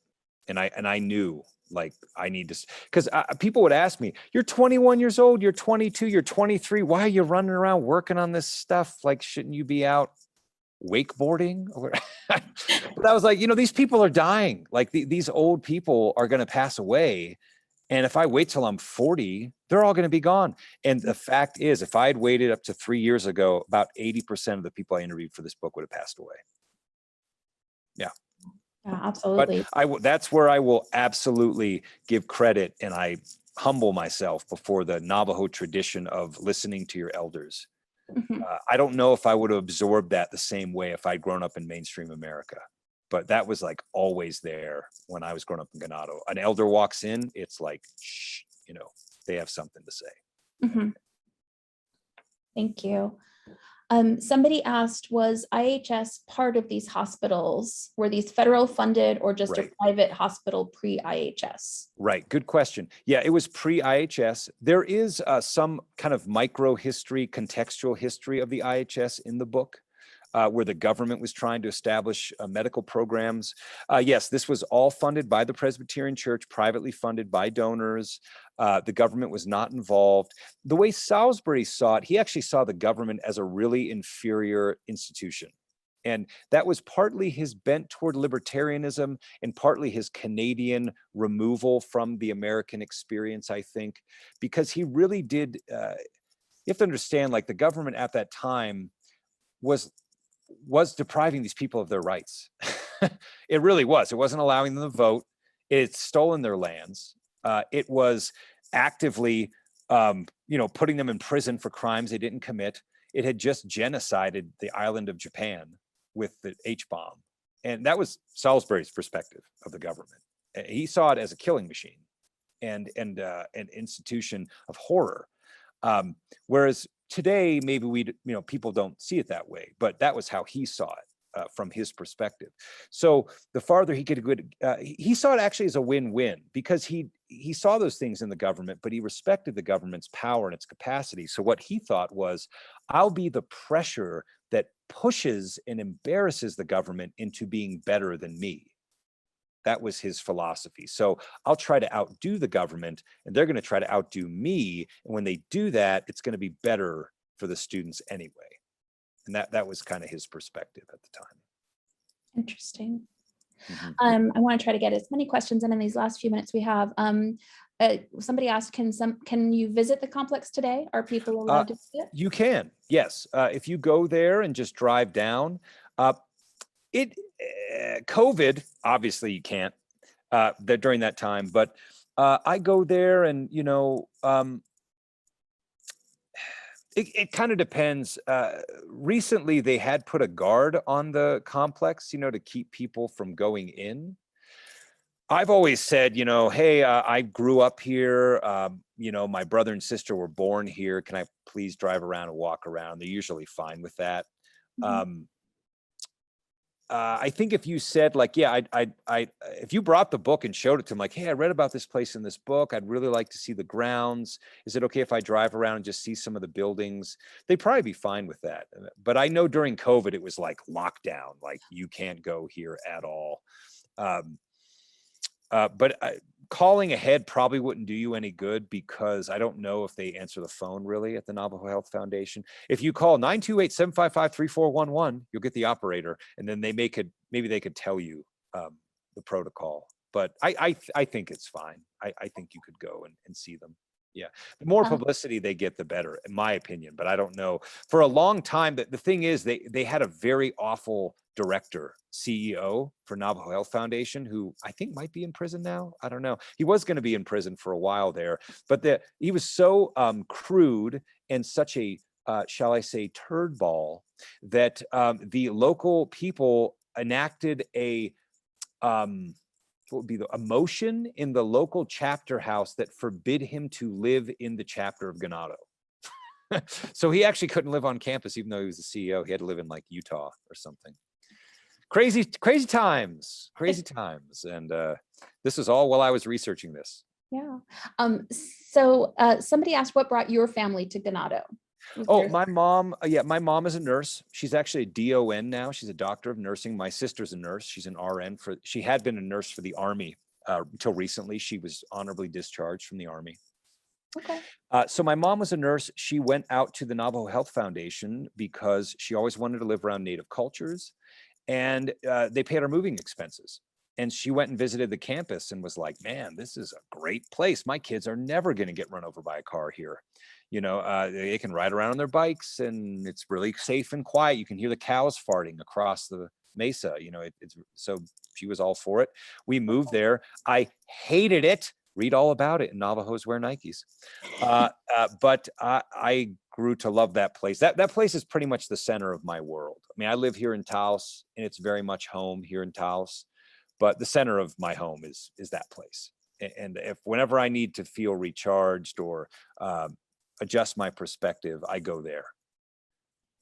and I knew like I need to, because people would ask me, "You're 21 years old, you're 22, you're 23. Why are you running around working on this stuff? Like, shouldn't you be out wakeboarding?" But I was like, you know, these people are dying. Like these old people are going to pass away. And if I wait till I'm 40, they're all going to be gone. And the fact is, if I had waited up to 3 years ago, about 80% of the people I interviewed for this book would have passed away. Yeah. Yeah, But absolutely. that's where I will absolutely give credit, and I humble myself before the Navajo tradition of listening to your elders. Mhm. I don't know if I would have absorbed that the same way if I'd grown up in mainstream America, but that was like always there when I was growing up in Gennado. An elder walks in, it's like, shh, they have something to say. Mhm. Thank you. Somebody asked, was IHS part of these hospitals? Were these federal funded or just a Right. private hospital pre-IHS? Right. Good question. Yeah, it was pre-IHS. There is some kind of micro history, contextual history of the IHS in the book, where the government was trying to establish medical programs. Yes, this was all funded by the Presbyterian Church, privately funded by donors. The government was not involved. The way Salisbury saw it, he actually saw the government as a really inferior institution. And that was partly his bent toward libertarianism and partly his Canadian removal from the American experience, I think, because he really did. You have to understand, like the government at that time was depriving these people of their rights. It really was. It wasn't allowing them to vote. It's stolen their lands. It was actively, putting them in prison for crimes they didn't commit. It had just genocided the island of Japan with the H-bomb. And that was Salisbury's perspective of the government. He saw it as a killing machine and an institution of horror. Whereas today, maybe people don't see it that way, but that was how he saw it from his perspective. So the farther he could go, he saw it actually as a win-win because he saw those things in the government, but he respected the government's power and its capacity. So what he thought was, I'll be the pressure that pushes and embarrasses the government into being better than me. That was his philosophy. So I'll try to outdo the government and they're going to try to outdo me. And when they do that, it's going to be better for the students anyway. And that was kind of his perspective at the time. Interesting. Mhm. I want to try to get as many questions in these last few minutes we have. Somebody asked, can you visit the complex today? Are people allowed to visit? You can, yes. If you go there and just drive down, COVID, obviously you can't during that time, but I go there and, it kind of depends. Recently, they had put a guard on the complex, to keep people from going in. I've always said, hey, I grew up here. My brother and sister were born here. Can I please drive around and walk around? They're usually fine with that. Mhm. I think if you said like, yeah, if you brought the book and showed it to them, like, hey, I read about this place in this book. I'd really like to see the grounds. Is it okay if I drive around and just see some of the buildings? They'd probably be fine with that. But I know during COVID, it was like lockdown, like you can't go here at all. But calling ahead probably wouldn't do you any good because I don't know if they answer the phone really at the Navajo Health Foundation. If you call 928-755-3411, you'll get the operator, and then maybe they could tell you the protocol. But I think it's fine. I think you could go and see them. Yeah, the more publicity they get, the better, in my opinion. But I don't know. For a long time, the thing is, they had a very awful director, CEO for Navajo Health Foundation, who I think might be in prison now. I don't know. He was going to be in prison for a while there, but he was so crude and such a, shall I say, turd ball that the local people enacted a what would be a motion in the local chapter house that forbid him to live in the chapter of Gennado. So he actually couldn't live on campus, even though he was the CEO. He had to live in like Utah or something. Crazy times. And this was all while I was researching this. Yeah. So somebody asked, what brought your family to Gennado? Oh, my mom. My mom is a nurse. She's actually a DON now. She's a doctor of nursing. My sister's a nurse. She's an RN she had been a nurse for the Army until recently. She was honorably discharged from the Army. Okay. So my mom was a nurse. She went out to the Navajo Health Foundation because she always wanted to live around Native cultures, and they paid her moving expenses. And she went and visited the campus and was like, man, this is a great place. My kids are never going to get run over by a car here. They can ride around on their bikes and it's really safe and quiet. You can hear the cows farting across the Mesa. It's so she was all for it. We moved there. I hated it. Read all about it. Navajos wear Nikes. But I grew to love that place. That place is pretty much the center of my world. I mean, I live here in Taos, and it's very much home here in Taos. But the center of my home is that place. And if whenever I need to feel recharged or adjust my perspective, I go there.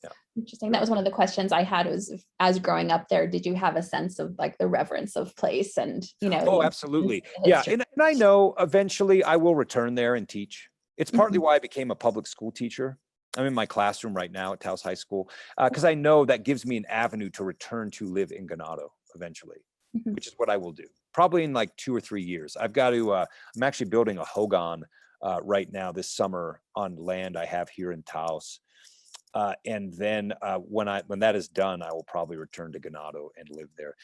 Yeah. Interesting. That was one of the questions I had, was as growing up there, did you have a sense of like the reverence of place and, Oh, absolutely. Yeah. And I know eventually I will return there and teach. It's partly why I became a public school teacher. I'm in my classroom right now at Taos High School because I know that gives me an avenue to return to live in Gennado eventually, which is what I will do. Probably in like 2 or 3 years. I've got to, I'm actually building a hogan right now this summer on land I have here in Taos. And then when that is done, I will probably return to Gennado and live there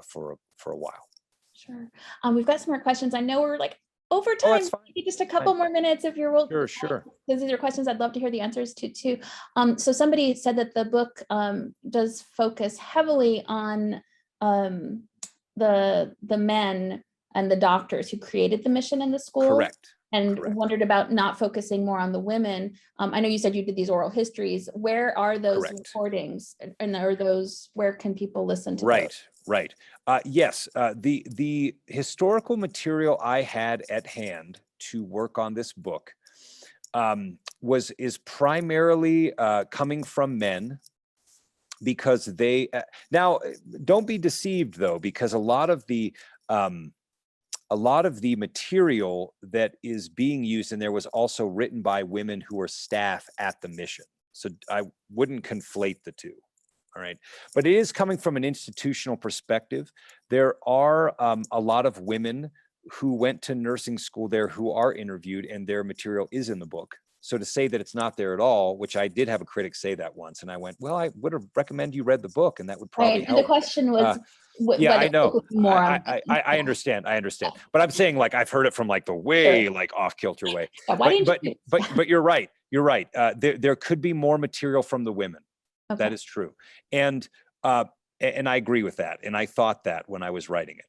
for a while. Sure. We've got some more questions. I know we're like over time. That's fine. Maybe just a couple more minutes if you're willing. Sure. Because these are questions I'd love to hear the answers to too. So somebody said that the book does focus heavily on the men and the doctors who created the mission in the school. Correct. And wondered about not focusing more on the women. I know you said you did these oral histories. Where are those recordings? And are those, where can people listen to those? Right. Yes. The historical material I had at hand to work on this book is primarily coming from men, because they now don't be deceived though, because a lot of the material that is being used in there was also written by women who were staff at the mission. So I wouldn't conflate the two. All right. But it is coming from an institutional perspective. There are a lot of women who went to nursing school there who are interviewed, and their material is in the book. So to say that it's not there at all, which I did have a critic say that once, and I went, well, I would recommend you read the book, and that would probably help. The question was, yeah, I know. I understand. But I'm saying, like, I've heard it from like the way like off kilter way. But you're right. There could be more material from the women. Okay. That is true. And I agree with that. And I thought that when I was writing it.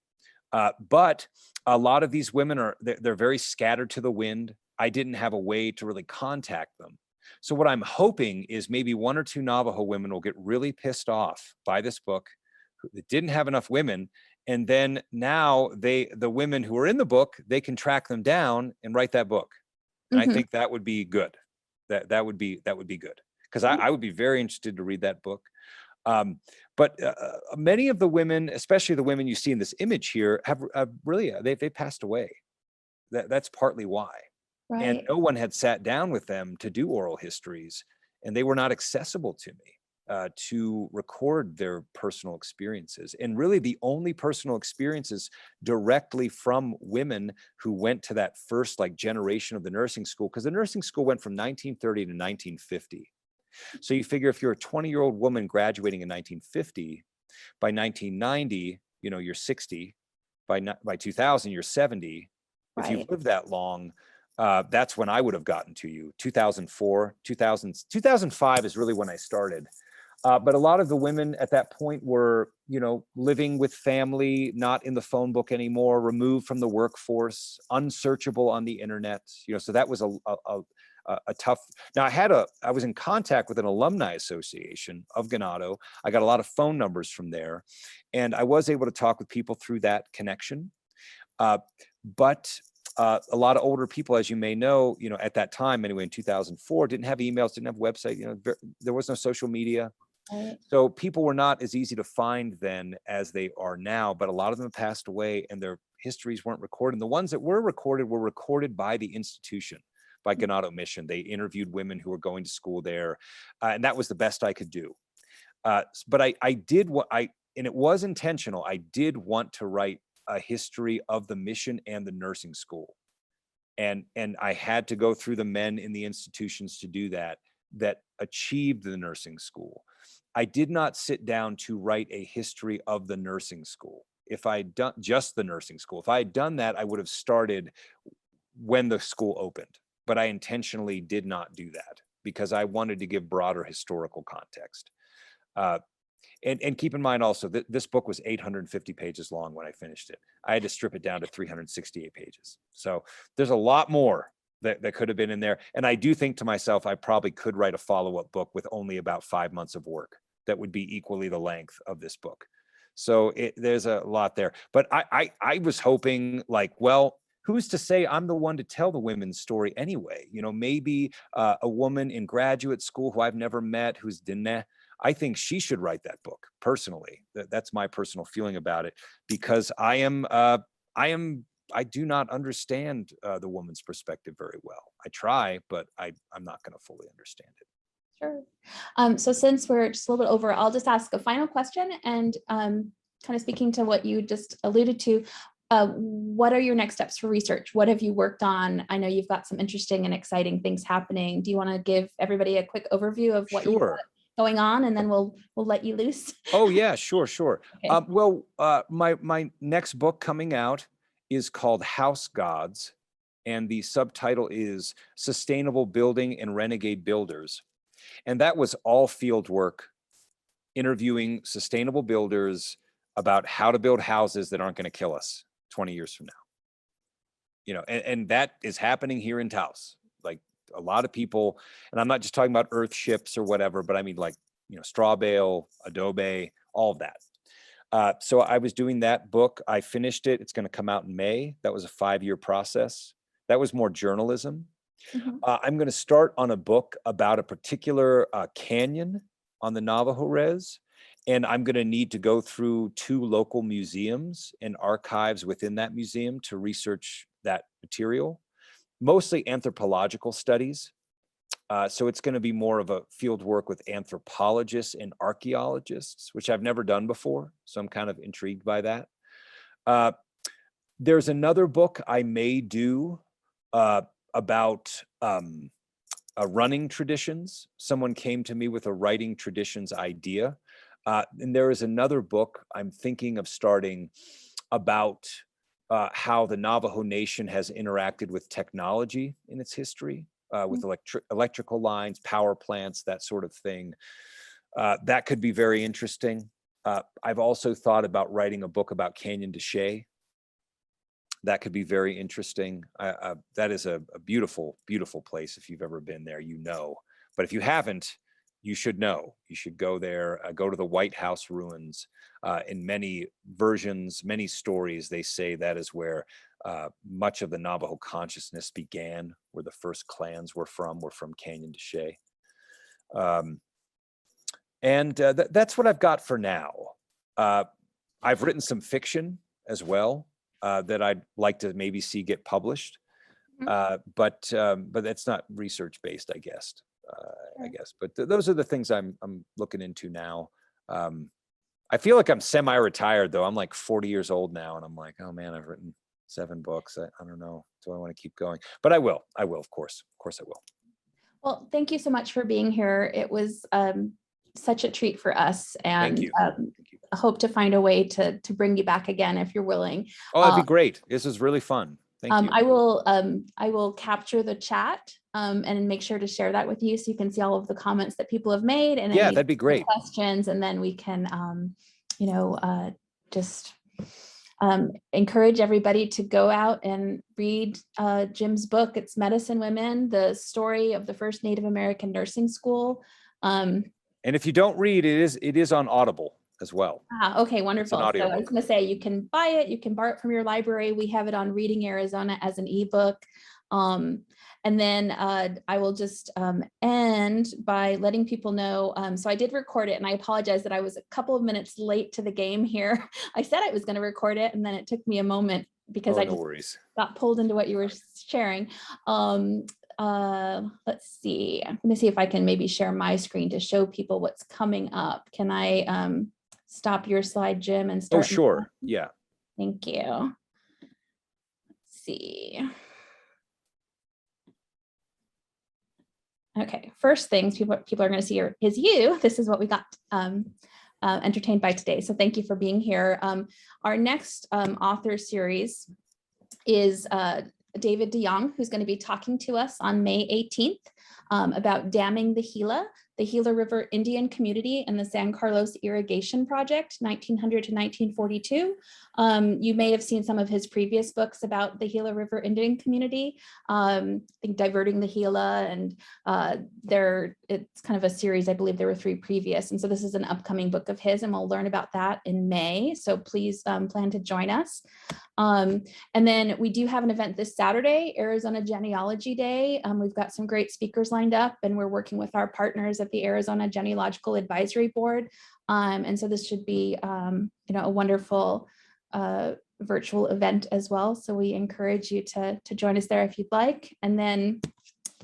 But a lot of these women they're very scattered to the wind. I didn't have a way to really contact them. So what I'm hoping is maybe 1 or 2 Navajo women will get really pissed off by this book. It didn't have enough women. And then now the women who are in the book, they can track them down and write that book. And I think that would be good. That would be good. Because I would be very interested to read that book. But many of the women, especially the women you see in this image here, have really, they passed away. That's partly why. Right. And no one had sat down with them to do oral histories, and they were not accessible to me to record their personal experiences. And really the only personal experiences directly from women who went to that first like generation of the nursing school, because the nursing school went from 1930 to 1950. So you figure if you're a 20-year-old woman graduating in 1950, by 1990, you're 60. By 2000, you're 70. Right. If you've lived that long, that's when I would have gotten to you. 2004, 2005 is really when I started. But a lot of the women at that point were, living with family, not in the phone book anymore, removed from the workforce, unsearchable on the internet. So that was a tough. Now I was in contact with an alumni association of Gennado. I got a lot of phone numbers from there, and I was able to talk with people through that connection. But a lot of older people, as you may know, at that time, anyway, in 2004, didn't have emails, didn't have website, there was no social media. Right. So people were not as easy to find then as they are now, but a lot of them passed away and their histories weren't recorded. And the ones that were recorded by the institution, by Gennado Mission. They interviewed women who were going to school there. And that was the best I could do. But I did and it was intentional. I did want to write a history of the mission and the nursing school. And I had to go through the men in the institutions to do that achieved the nursing school. I did not sit down to write a history of the nursing school. If I'd done just the nursing school, if I had done that, I would have started when the school opened. But I intentionally did not do that because I wanted to give broader historical context. And keep in mind also that this book was 850 pages long when I finished it. I had to strip it down to 368 pages. So there's a lot more that could have been in there. And I do think to myself, I probably could write a follow-up book with only about 5 months of work that would be equally the length of this book. So there's a lot there. But I was hoping, like, well, who's to say I'm the one to tell the women's story anyway? You know, maybe a woman in graduate school who I've never met, who's Dene, I think she should write that book personally. That's my personal feeling about it, because I do not understand the woman's perspective very well. I try, but I'm not going to fully understand it. Sure. So since we're just a little bit over, I'll just ask a final question, and kind of speaking to what you just alluded to, what are your next steps for research? What have you worked on? I know you've got some interesting and exciting things happening. Do you want to give everybody a quick overview of what you've got going on, and then we'll let you loose? Oh yeah, sure. Okay. Well, my next book coming out is called House Gods, and the subtitle is Sustainable Building and Renegade Builders. And that was all field work, interviewing sustainable builders about how to build houses that aren't going to kill us 20 years from now. You know, and that is happening here in Taos. Like a lot of people, and I'm not just talking about earth ships or whatever, but I mean, like, you know, straw bale, adobe, all of that. So I was doing that book. I finished it. It's going to come out in May. That was a 5-year process. That was more journalism. Mhm. I'm going to start on a book about a particular canyon on the Navajo res. And I'm going to need to go through 2 local museums and archives within that museum to research that material, mostly anthropological studies. So it's going to be more of a field work with anthropologists and archaeologists, which I've never done before. So I'm kind of intrigued by that. There's another book I may do about running traditions. Someone came to me with a writing traditions idea. And there is another book I'm thinking of starting about how the Navajo Nation has interacted with technology in its history, with electrical lines, power plants, that sort of thing. That could be very interesting. I've also thought about writing a book about Canyon de Chelly. That could be very interesting. That is a beautiful, beautiful place. If you've ever been there, you know. But if you haven't, you should know. You should go there, go to the White House ruins. In many versions, many stories, they say that is where much of the Navajo consciousness began, where the first clans were from Canyon de Chelly. That's what I've got for now. I've written some fiction as well that I'd like to maybe see get published. But that's not research based, I guess. But those are the things I'm looking into now. I feel like I'm semi-retired though. I'm like 40 years old now, and I'm like, oh man, I've written 7 books. I don't know. Do I want to keep going? But I will, of course. Of course I will. Well, thank you so much for being here. It was such a treat for us, and Thank you. I hope to find a way to bring you back again if you're willing. Oh, that'd be great. This is really fun. Thank you. I will capture the chat and make sure to share that with you so you can see all of the comments that people have made, and yeah, that'd be great. Questions, and then we can just encourage everybody to go out and read Jim's book. It's Medicine Women: The Story of the First Native American Nursing School. And if you don't read, it is on Audible as well. Okay, wonderful. So I was going to say, you can buy it, you can borrow it from your library. We have it on Reading Arizona as an ebook. And then I will just end by letting people know. So I did record it, and I apologize that I was a couple of minutes late to the game here. I said I was going to record it, and then it took me a moment because I just got pulled into what you were sharing. Let's see. I'm going to see if I can maybe share my screen to show people what's coming up. Can I stop your slide, Jim, and start? Oh, sure. Yeah. Thank you. Let's see. Okay, first things people are going to see is you. This is what we got entertained by today. So thank you for being here. Our next author series is David DeYoung, who's going to be talking to us on May 18th. about damming the Gila River Indian Community and the San Carlos Irrigation Project, 1900 to 1942. You may have seen some of his previous books about the Gila River Indian Community, I think Diverting the Gila, and it's kind of a series. I believe there were 3 previous. And so this is an upcoming book of his, and we'll learn about that in May. So please plan to join us. And then we do have an event this Saturday, Arizona Genealogy Day. We've got some great speakers lined up, and we're working with our partners at the Arizona Genealogical Advisory Board. And so this should be, a wonderful virtual event as well. So we encourage you to join us there if you'd like. And then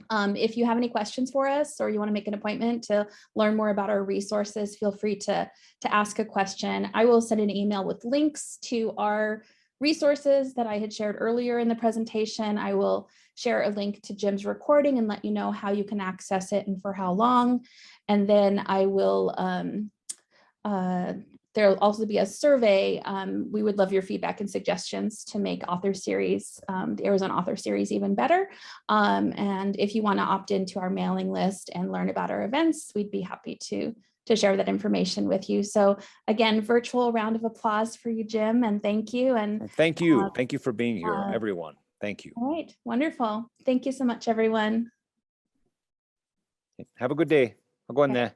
if you have any questions for us, or you want to make an appointment to learn more about our resources, feel free to ask a question. I will send an email with links to our resources that I had shared earlier in the presentation. I will share a link to Jim's recording and let you know how you can access it and for how long. And then I will, there'll also be a survey. We would love your feedback and suggestions to make author series, the Arizona author series, even better. And if you want to opt into our mailing list and learn about our events, we'd be happy to share that information with you. So again, virtual round of applause for you, Jim, and thank you. And thank you. Thank you for being here, everyone. Thank you. All right, wonderful. Thank you so much, everyone. Have a good day. I'll go in there.